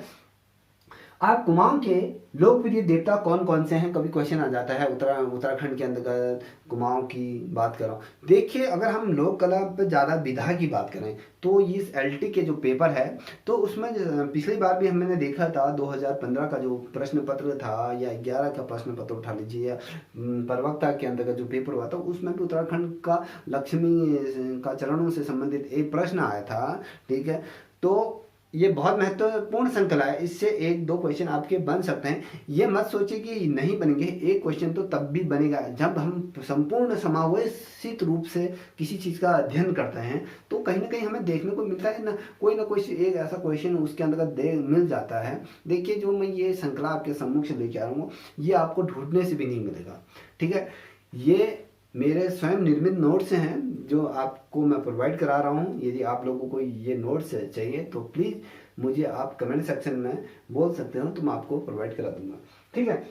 आप कुमाऊं के लोकप्रिय देवता कौन कौन से हैं, कभी क्वेश्चन आ जाता है। उत्तराखंड के अंतर्गत कुमाऊं की बात कर रहा हूँ। देखिए अगर हम लोक कला पर ज़्यादा विधा की बात करें तो इस एलटी के जो पेपर है तो उसमें पिछली बार भी हमने देखा था 2015 का जो प्रश्न पत्र था, या 11 का प्रश्न पत्र उठा लीजिए, या प्रवक्ता के अंतर्गत जो पेपर हुआ था उसमें भी उत्तराखंड का लक्ष्मी का चरणों से संबंधित एक प्रश्न आया था, ठीक है। तो ये बहुत महत्वपूर्ण श्रृंखला है, इससे 1-2 क्वेश्चन आपके बन सकते हैं। ये मत सोचिए कि नहीं बनेंगे, एक क्वेश्चन तो तब भी बनेगा जब हम संपूर्ण समावेशित रूप से किसी चीज़ का अध्ययन करते हैं, तो कहीं ना कहीं हमें देखने को मिलता है ना कोई एक ऐसा क्वेश्चन उसके अंतर्गत मिल जाता है। देखिए जो मैं ये श्रृंखला आपके सम्मुख से लेके आ रहा हूँ, ये आपको ढूंढने से भी नहीं मिलेगा, ठीक है। ये मेरे स्वयं निर्मित नोट्स हैं जो आपको मैं प्रोवाइड करा रहा हूँ। यदि आप लोगों को ये नोट्स चाहिए तो प्लीज़ मुझे आप कमेंट सेक्शन में बोल सकते हो, तो मैं आपको प्रोवाइड करा दूंगा, ठीक है।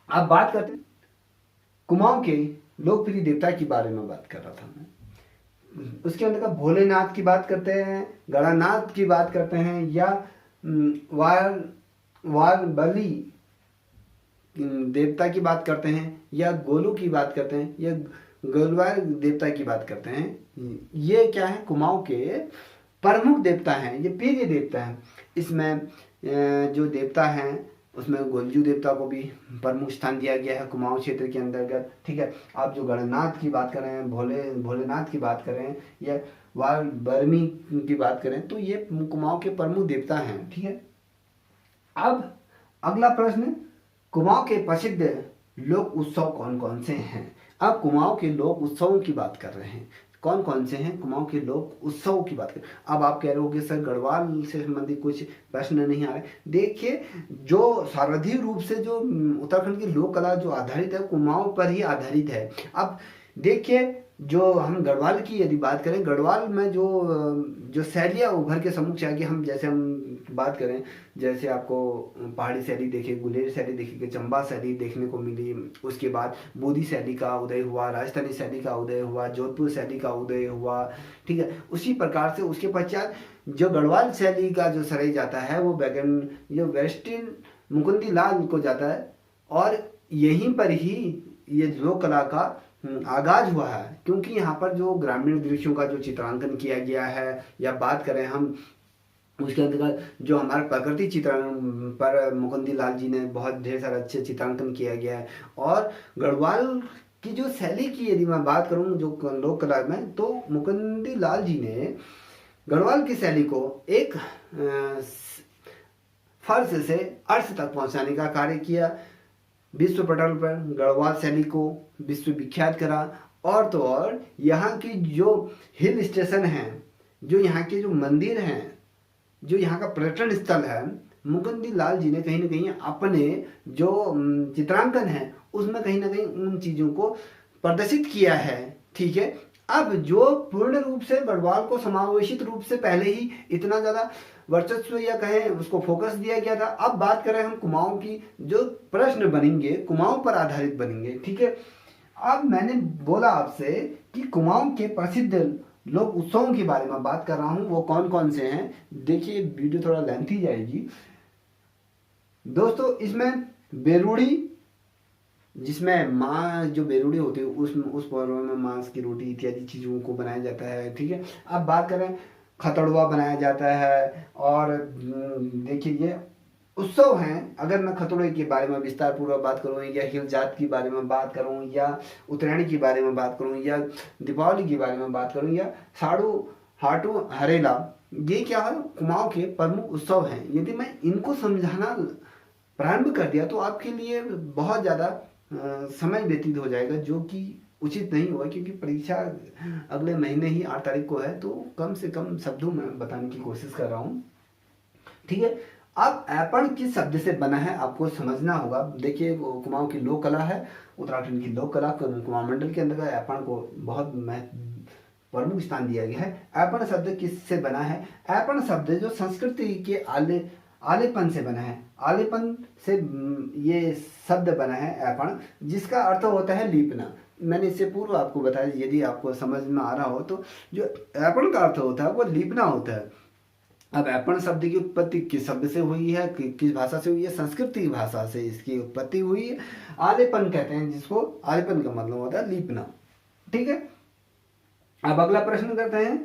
अब बात करते हैं कुमाऊं के लोकप्रिय देवता के बारे में बात कर रहा था मैं। उसके अंदर का भोलेनाथ की बात करते हैं, गणानाथ की बात करते हैं, या वार बलि देवता की बात करते हैं, या गोलू की बात करते हैं, या गोलवार देवता की बात करते हैं। ये क्या है, कुमाऊं के प्रमुख देवता हैं, ये प्रिय देवता हैं। इसमें जो देवता हैं उसमें गोलजू देवता को भी प्रमुख स्थान दिया गया है कुमाऊं क्षेत्र के अंतर्गत, ठीक है। आप जो गणनाथ की बात करें, भोलेनाथ की बात करें, या वार बर्मी की बात करें, तो ये कुमाऊं के प्रमुख देवता हैं, ठीक है। अब अगला प्रश्न, कुमाऊं के प्रसिद्ध लोक उत्सव कौन कौन से हैं? अब कुमाऊं के लोक उत्सवों की बात कर रहे हैं, कौन कौन से हैं कुमाऊं के लोक उत्सव की बात करें। अब आप कह रहे हो कि सर गढ़वाल से संबंधित कुछ प्रश्न नहीं आ रहे। देखिए जो सर्वाधिक रूप से जो उत्तराखंड की लोक कला जो आधारित है कुमाऊं पर ही आधारित है। अब देखिए जो हम गढ़वाल की यदि बात करें, गढ़वाल में जो शैलियाँ उभर के सम्मुख से आगे, हम जैसे हम बात करें, जैसे आपको पहाड़ी शैली देखिए, गुलेर शैली देखिए, चंबा शैली देखने को मिली, उसके बाद बोधी शैली का उदय हुआ, राजस्थानी शैली का उदय हुआ, जोधपुर शैली का उदय हुआ, ठीक है। उसी प्रकार से उसके पश्चात जो गढ़वाल शैली का जो सराय जाता है वो जो वेस्टर्न मुकुंदी लाल को जाता है, और यहीं पर ही ये लोक कला का आगाज हुआ है। क्योंकि यहाँ पर जो ग्रामीण दृश्यों का जो चित्रांकन किया गया है, या बात करें हम उसके अंतर्गत जो हमारे प्रकृति चित्रण पर मुकुंदी लाल जी ने बहुत ढेर सारा अच्छे चित्रांकन किया गया है। और गढ़वाल की जो शैली की यदि मैं बात करूँ जो लोक कला में, तो मुकुंदी लाल जी ने गढ़वाल की शैली को एक फर्श से अर्श तक पहुँचाने का कार्य किया। विश्व पटल पर गढ़वाल शैली को विश्व विख्यात करा। और तो और यहाँ की जो हिल स्टेशन हैं, जो यहाँ के जो मंदिर हैं, जो यहाँ का पर्यटन स्थल है, मुकुंदी लाल जी ने कहीं ना कहीं अपने जो चित्रांकन है उसमें कहीं ना कहीं उन चीज़ों को प्रदर्शित किया है, ठीक है। अब जो पूर्ण रूप से गढ़वाल को समावेशित रूप से पहले ही इतना ज़्यादा वर्चस्व या कहें उसको फोकस दिया गया था। अब बात करें हम कुमाऊं की, जो प्रश्न बनेंगे कुमाऊं पर आधारित बनेंगे, ठीक है। अब मैंने बोला आपसे कि कुमाऊं के प्रसिद्ध लोक उत्सवों के बारे में बात कर रहा हूं, वो कौन कौन से हैं। देखिए वीडियो थोड़ा लेंथी जाएगी दोस्तों। इसमें बेरुड़ी, जिसमें माँ जो बेरुड़ी होती है उस पर्व में मांस की रोटी इत्यादि चीज़ों को बनाया जाता है, ठीक है। अब बात करें खतड़ुआ बनाया जाता है। और देखिए ये उत्सव हैं। अगर मैं खतौड़े के बारे में विस्तार पूर्वक बात करूँ, या हिल जात के बारे में बात करूँ, या उत्तरायण के बारे में बात करूँ, या दीपावली के बारे में बात करूँ, या साड़ू हाटू हरेला, ये क्या है, कुमाऊं के प्रमुख उत्सव हैं। यदि मैं इनको समझाना प्रारंभ कर दिया तो आपके लिए बहुत ज़्यादा समय व्यतीत हो जाएगा, जो कि उचित नहीं हुआ, क्योंकि परीक्षा अगले महीने ही 8 तारीख को है। तो कम से कम शब्दों में बताने की कोशिश कर रहा हूँ, ठीक है। अब ऐपण किस शब्द से बना है आपको समझना होगा। देखिए कुमाऊं की लोक कला है, उत्तराखंड की लोक कला, कुमाऊं मंडल के अंतर्गत ऐपण को बहुत प्रमुख स्थान दिया गया है। ऐपण शब्द किससे बना है? ऐपण शब्द जो संस्कृति के आलेपन से बना है। आलेपन से ये शब्द बना है ऐपण, जिसका अर्थ होता है लीपना। मैंने इससे पूर्व आपको बताया, यदि आपको समझ में आ रहा हो तो जो ऐपण का अर्थ होता है वो लीपना होता है। अब ऐपण शब्द की उत्पत्ति किस शब्द से हुई है, किस भाषा से हुई है? संस्कृत भाषा से इसकी उत्पत्ति हुई है। आलेपन कहते हैं जिसको, आलेपन का मतलब होता है लीपना, ठीक है। अब अगला प्रश्न करते हैं,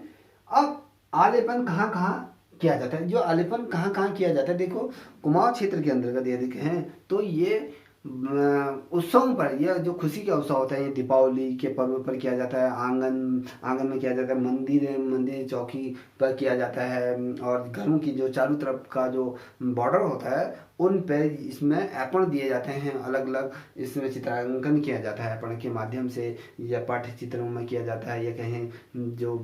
अब आलेपन कहाँ कहाँ किया जाता है? जो आलेपन कहाँ कहाँ किया जाता है, देखो कुमाऊं क्षेत्र के अंतर्गत यदि हैं तो ये उत्सवों पर, यह जो खुशी का उत्सव होता है, ये दीपावली के पर्व पर किया जाता है। आंगन आंगन में किया जाता है, मंदिर चौकी पर किया जाता है, और घरों की जो चारों तरफ का जो बॉर्डर होता है उन पे इसमें ऐपण दिए जाते हैं अलग अलग। इसमें चित्रांकन किया जाता है ऐपण के माध्यम से, या पाठ्य चित्रों में किया जाता है, या कहें जो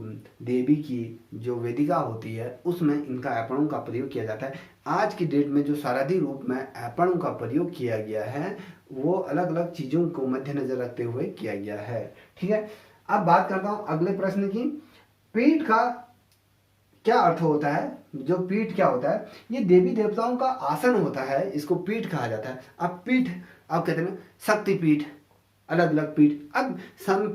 देवी की जो वेदिका होती है उसमें इनका ऐपणों का प्रयोग किया जाता है। आज की डेट में जो सारादी रूप में ऐपणों का प्रयोग किया गया है वो अलग अलग चीज़ों को मद्देनजर रखते हुए किया गया है, ठीक है। अब बात करता हूँ अगले प्रश्न की। पीठ का क्या अर्थ होता है? जो पीठ क्या होता है? ये देवी देवताओं का आसन होता है, इसको पीठ कहा जाता है। अब पीठ, अब कहते हैं शक्तिपीठ, अलग अलग पीठ। अब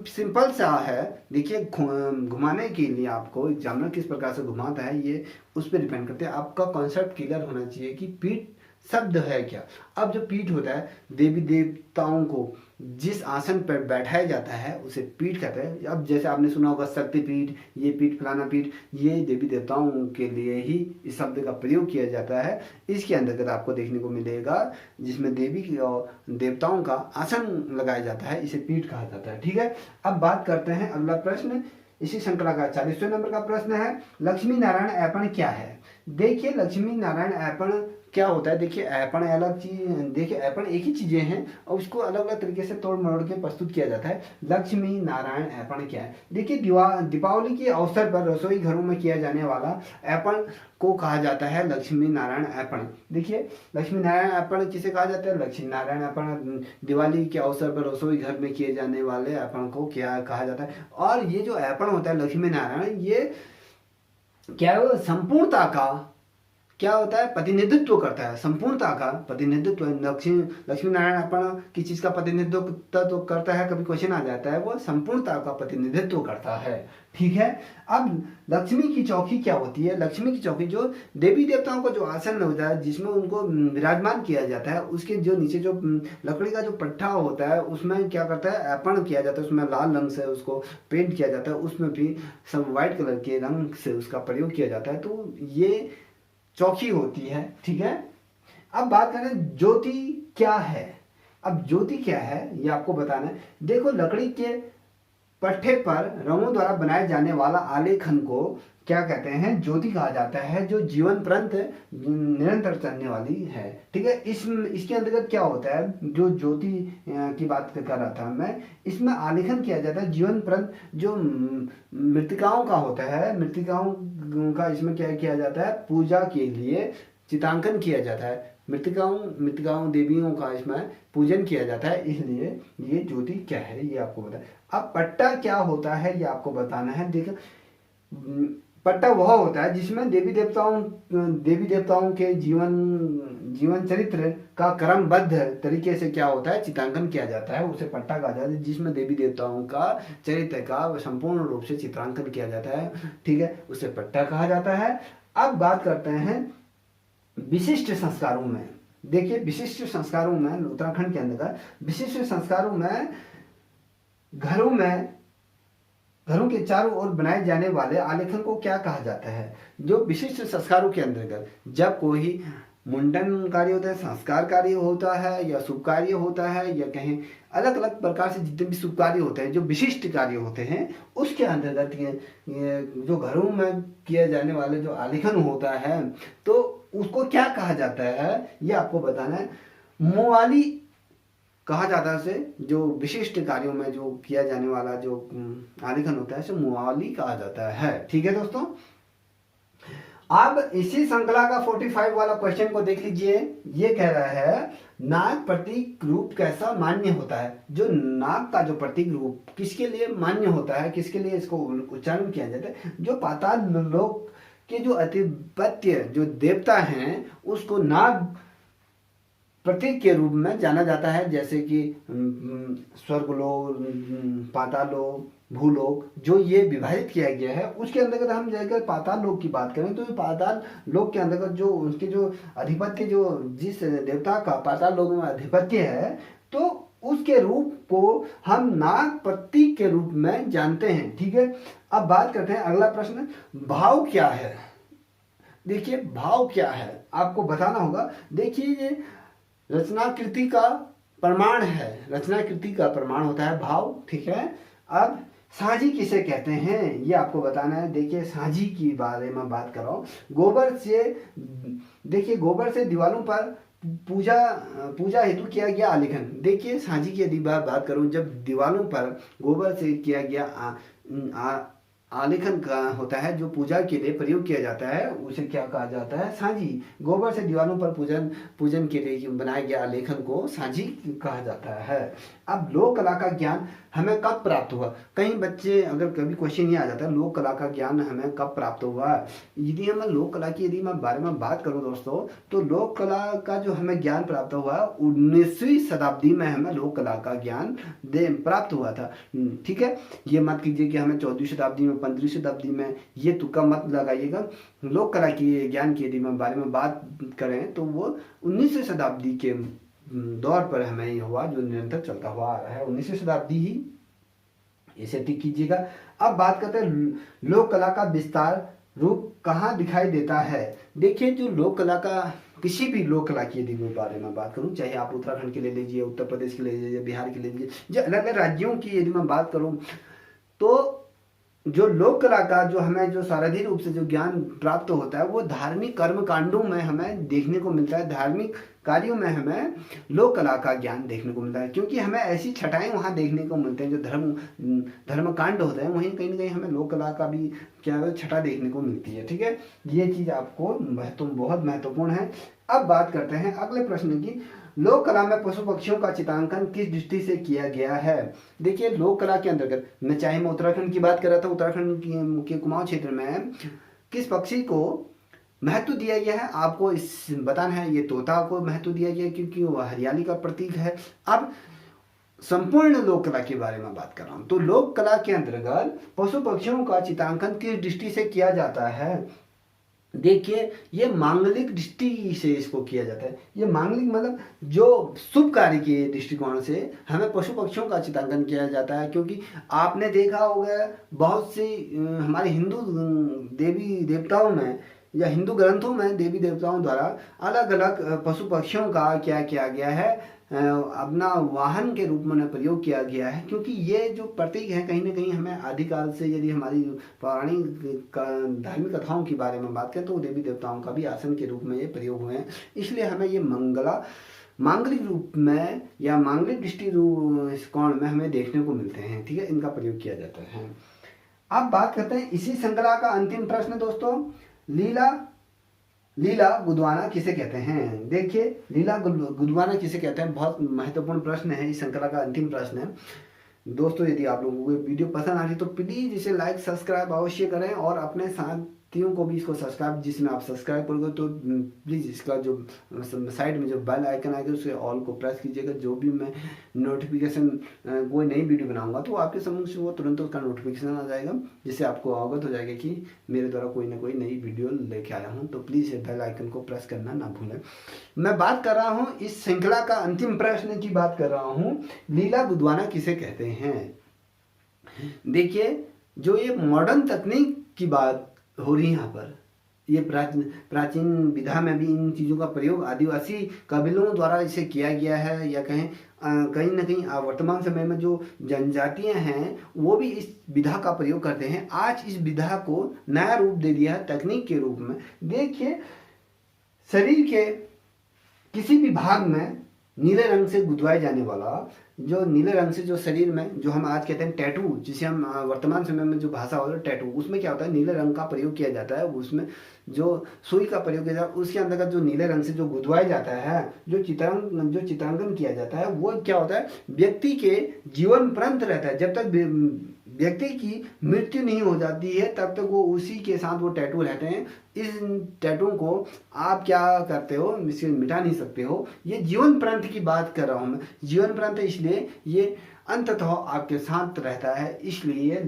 सिंपल सा है, देखिए घुमाने के लिए आपको एग्जामिनर किस प्रकार से घुमाता है ये उस पर डिपेंड करते हैं। आपका कॉन्सेप्ट क्लियर होना चाहिए कि पीठ शब्द है क्या। अब जो पीठ होता है, देवी देवताओं को जिस आसन पर बैठाया जाता है उसे पीठ कहते हैं। अब जैसे आपने सुना होगा शक्तिपीठ, ये पीठ फलाना पीठ, ये देवी देवताओं के लिए ही इस शब्द का प्रयोग किया जाता है। इसके अंतर्गत आपको देखने को मिलेगा जिसमें देवी की और देवताओं का आसन लगाया जाता है, इसे पीठ कहा जाता है, ठीक है। अब बात करते हैं अगला प्रश्न, इसी श्रृंखला का 40वें नंबर का प्रश्न है, लक्ष्मी नारायण ऐपण क्या है? देखिए लक्ष्मी नारायण ऐपण क्या होता है? देखिए ऐपण अलग चीज, देखिए ऐपण एक ही चीजें हैं और उसको अलग अलग तरीके से तोड़ मरोड़ के प्रस्तुत किया जाता है। लक्ष्मी नारायण ऐपण क्या है? देखिए दीपावली के अवसर पर रसोई घरों में किया जाने वाला ऐपण को कहा जाता है लक्ष्मी नारायण ऐपण। देखिए लक्ष्मी नारायण ऐपण किसे कहा जाता है? लक्ष्मी नारायण ऐपण दिवाली के अवसर पर रसोई घर में किए जाने वाले ऐपण को क्या कहा जाता है। और ये जो ऐपण होता है लक्ष्मी नारायण, ये क्या है? संपूर्णता का क्या होता है? प्रतिनिधित्व करता है, संपूर्णता का प्रतिनिधित्व। लक्ष्मी नारायण ऐपण किस चीज का प्रतिनिधित्व तो करता है, कभी क्वेश्चन आ जाता है, वो संपूर्णता का प्रतिनिधित्व करता है, ठीक है। अब लक्ष्मी की चौकी क्या होती है? लक्ष्मी की चौकी जो देवी देवताओं का जो आसन होता है जिसमें उनको विराजमान किया जाता है, उसके जो नीचे जो लकड़ी का जो पट्टा होता है उसमें क्या करता है? ऐपण किया जाता है, उसमें लाल रंग से उसको पेंट किया जाता है, उसमें भी सब व्हाइट कलर के रंग से उसका प्रयोग किया जाता है। तो ये चौकी होती है, ठीक है। अब बात करें ज्योति क्या है। अब ज्योति क्या है ये आपको बताना है। देखो लकड़ी के पट्टे पर रंगों द्वारा बनाए जाने वाला आलेखन को क्या कहते हैं? ज्योति कहा जाता है, जो जीवन पर्यंत निरंतर चलने वाली है, ठीक है। इसके अंतर्गत क्या होता है? जो ज्योति की बात कर रहा था मैं, इसमें आलेखन किया जाता है जीवन पर्यंत। जो मृतिकाओं का होता है, मृतिकाओं का इसमें क्या किया जाता है? पूजा के लिए चित्रांकन किया जाता है। मृतिकाओं देवियों का इसमें पूजन किया जाता है, इसलिए ये ज्योति क्या है ये आपको बताया। अब पट्टा क्या होता है ये आपको बताना है। देखो पट्टा वह होता है जिसमें देवी देवताओं के जीवन चरित्र का क्रमबद्ध तरीके से क्या होता है? चित्रांकन किया जाता है, उसे पट्टा कहा जाता है। जिसमें देवी देवताओं का चरित्र का संपूर्ण रूप से चित्रांकन किया जाता है, ठीक है, उसे पट्टा कहा जाता है। अब बात करते हैं विशिष्ट संस्कारों में। देखिए विशिष्ट संस्कारों में उत्तराखंड के अंदर विशिष्ट संस्कारों में घरों के चारों ओर बनाए जाने वाले आलेखन को क्या कहा जाता है? जो विशिष्ट संस्कारों के अंतर्गत जब कोई मुंडन कार्य होता है, संस्कार कार्य होता है, या शुभ कार्य होता है, या कहें अलग अलग प्रकार से जितने भी शुभ कार्य होते हैं, जो विशिष्ट कार्य होते हैं, उसके अंतर्गत ये जो घरों में किए जाने वाले जो आलेखन होता है, तो उसको क्या कहा जाता है ये आपको बताना है। मोवाली कहा जाता है उसे, जो विशिष्ट कार्यों में जो किया जाने वाला जो आलेखन होता है उसे मोवाली कहा जाता है। ठीक है दोस्तों, अब इसी श्रृंखला का 45 वाला क्वेश्चन को देख लीजिए। ये कह रहा है नाग प्रतीक रूप कैसा मान्य होता है? जो नाग का जो प्रतीक रूप किसके लिए मान्य होता है, किसके लिए इसको उच्चारण किया जाता है? जो पाताल लोक के जो अधिपत्य जो देवता हैं उसको नाग प्रतीक के रूप में जाना जाता है, जैसे कि स्वर्गलोक, पातालोक, भूलोक, जो ये विभाजित किया गया है। उसके अंतर्गत हम जाकर पाताल लोक की बात करें तो पाताल लोक के अंतर्गत जो उसके जो अधिपत्य, जो जिस देवता का पाताल लोक में अधिपत्य है, तो उसके रूप को हम नाग प्रतीक के रूप में जानते हैं। ठीक है, अब बात करते हैं अगला प्रश्न, भाव क्या है? देखिए भाव क्या है आपको बताना होगा। देखिए ये रचनाकृति का प्रमाण है, रचनाकृति का प्रमाण होता है भाव। ठीक है, अब साझी किसे कहते हैं ये आपको बताना है। देखिए साझी की बारे में बात कर रहा हूँ। गोबर से, देखिए गोबर से दीवारों पर पूजा हेतु किया गया आलेखन। देखिए साझी की यदि बात करूँ, जब दीवारों पर गोबर से किया गया आलेखन का होता है, जो पूजा के लिए प्रयोग किया जाता है, उसे क्या कहा जाता है? साझी। गोबर से दीवारों पर पूजन के लिए बनाया गया आलेखन को साझी कहा जाता है। अब लोक कला का ज्ञान हमें कब प्राप्त हुआ? कहीं बच्चे अगर कभी क्वेश्चन ये आ जाता है लोक कला का ज्ञान हमें कब प्राप्त हुआ? यदि हम लोक कला की यदि मैं बारे में बात करूं दोस्तों, तो लोक कला का जो हमें ज्ञान प्राप्त हुआ 19वीं शताब्दी में हमें लोक कला का ज्ञान प्राप्त हुआ था। ठीक है, ये मत कीजिए कि हमें 14वीं शताब्दी में, 15वीं शताब्दी में, ये तुक्का मत लगाइएगा। लोक कला की ज्ञान की यदि मैं बारे में बात करें तो वो 19वीं शताब्दी के दौर पर हमें ये हुआ, जो निरंतर चलता हुआ आ रहा है। 19वीं शताब्दी ही इसे टिक कीजिएगा। अब बात करते हैं लोक कला का विस्तार रूप कहाँ दिखाई देता है? देखिए जो लोक कला का, किसी भी लोक कला की यदि मैं बारे में बात करूं, चाहे आप उत्तराखंड के ले लीजिए, उत्तर प्रदेश के ले लीजिए, बिहार के ले लीजिए, जो अलग अलग राज्यों की यदि मैं बात करूं, तो जो लोक कला का जो हमें जो साराधिक रूप से जो ज्ञान प्राप्त होता है वो धार्मिक कर्म कांडों में हमें देखने को मिलता है। धार्मिक कार्यों में हमें लोक कला का ज्ञान देखने को मिलता है, क्योंकि हमें ऐसी छटाएं वहाँ देखने को मिलते हैं जो धर्म कांड होते हैं, वहीं कहीं ना कहीं हमें लोक कला का भी क्या है छटा देखने को मिलती है। ठीक है, ये चीज़ आपको बहुत महत्वपूर्ण है। अब बात करते हैं अगले प्रश्न की, लोक कला में पशु पक्षियों का चित्रांकन किस दृष्टि से किया गया है? देखिए लोक कला के अंतर्गत मैं, चाहे मैं उत्तराखंड की बात कर रहा था, उत्तराखंड के कुमाऊं क्षेत्र में किस पक्षी को महत्व दिया गया है आपको इस बताना है। ये तोता को महत्व दिया गया है क्योंकि वो हरियाली का प्रतीक है। अब संपूर्ण लोक कला के बारे में बात कर रहा हूं, तो लोक कला के अंतर्गत पशु पक्षियों का चित्रांकन किस दृष्टि से किया जाता है? देखिए ये मांगलिक दृष्टि से इसको किया जाता है। ये मांगलिक मतलब जो शुभ कार्य के दृष्टिकोण से हमें पशु पक्षियों का चित्रांकन किया जाता है, क्योंकि आपने देखा होगा बहुत सी हमारे हिंदू देवी देवताओं में या हिंदू ग्रंथों में देवी देवताओं द्वारा अलग अलग पशु पक्षियों का क्या किया गया है, अपना वाहन के रूप में प्रयोग किया गया है, क्योंकि ये जो प्रतीक है कहीं ना कहीं हमें आदिकाल से, यदि हमारी पौराणिक धार्मिक कथाओं के बारे में बात करें तो देवी देवताओं का भी आसन के रूप में ये प्रयोग हुए हैं। इसलिए हमें ये मांगलिक रूप में या मांगलिक दृष्टिकोण में हमें देखने को मिलते हैं। ठीक है, इनका प्रयोग किया जाता है। अब बात करते हैं इसी श्रृंखला का अंतिम प्रश्न दोस्तों, लीला गुदवाना किसे कहते हैं? देखिए लीला गुदवाना किसे कहते हैं, बहुत महत्वपूर्ण प्रश्न है, इस श्रृंखला का अंतिम प्रश्न है दोस्तों। यदि आप लोगों को वीडियो पसंद आ रही तो प्लीज इसे लाइक सब्सक्राइब अवश्य करें, और अपने साथियों को भी इसको सब्सक्राइब, जिसमें आप सब्सक्राइब करोगे तो प्लीज इसका जो साइड में जो बेल आइकन आएगा उसे ऑल को प्रेस कीजिएगा। जो भी मैं नोटिफिकेशन कोई नई वीडियो बनाऊंगा तो आपके समक्ष वो तुरंत उसका नोटिफिकेशन आ जाएगा, जिससे आपको अवगत हो जाएगा कि मेरे द्वारा कोई ना कोई नई वीडियो लेके आया हूँ। तो प्लीज बेल आइकन को प्रेस करना ना भूलें। मैं बात कर रहा हूँ इस श्रृंखला का अंतिम प्रश्न की बात कर रहा हूँ, लीला गुदवाना किसे कहते हैं? देखिए जो ये मॉडर्न तकनीक की बात हो रही है यहाँ पर, ये प्राचीन विधा में भी इन चीज़ों का प्रयोग आदिवासी कबीलों द्वारा इसे किया गया है, या कहें कहीं ना कहीं वर्तमान समय में जो जनजातियां हैं वो भी इस विधा का प्रयोग करते हैं। आज इस विधा को नया रूप दे दिया है तकनीक के रूप में। देखिए, शरीर के किसी भी भाग में नीले रंग से गुदवाए जाने वाला, जो नीले रंग से जो शरीर में, जो हम आज कहते हैं टैटू, जिसे हम वर्तमान समय में जो भाषा हो टैटू, उसमें क्या होता है, नीले रंग का प्रयोग किया जाता है। उसमें जो सुई का प्रयोग किया जाता है, उसके अंतर्गत जो नीले रंग से जो गुदवाया जाता है, जो चित्रांकन किया जाता है, वो क्या होता है, व्यक्ति के जीवन पर्यंत रहता है। जब तक व्यक्ति की मृत्यु नहीं हो जाती है तब तक वो उसी के साथ वो टैटू रहते हैं। इस टैटू को आप क्या करते हो, इसे मिटा नहीं सकते हो। ये जीवन पर्यंत की बात कर रहा हूँ मैं, जीवन पर्यंत, इसलिए ये अंततः आपके साथ रहता है, इसलिए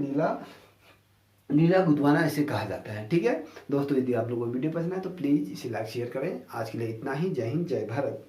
लीला गुदवाना इसे कहा जाता है। ठीक है दोस्तों, यदि आप लोगों को वीडियो पसंद है तो प्लीज़ इसे लाइक शेयर करें। आज के लिए इतना ही। जय हिंद, जय भारत।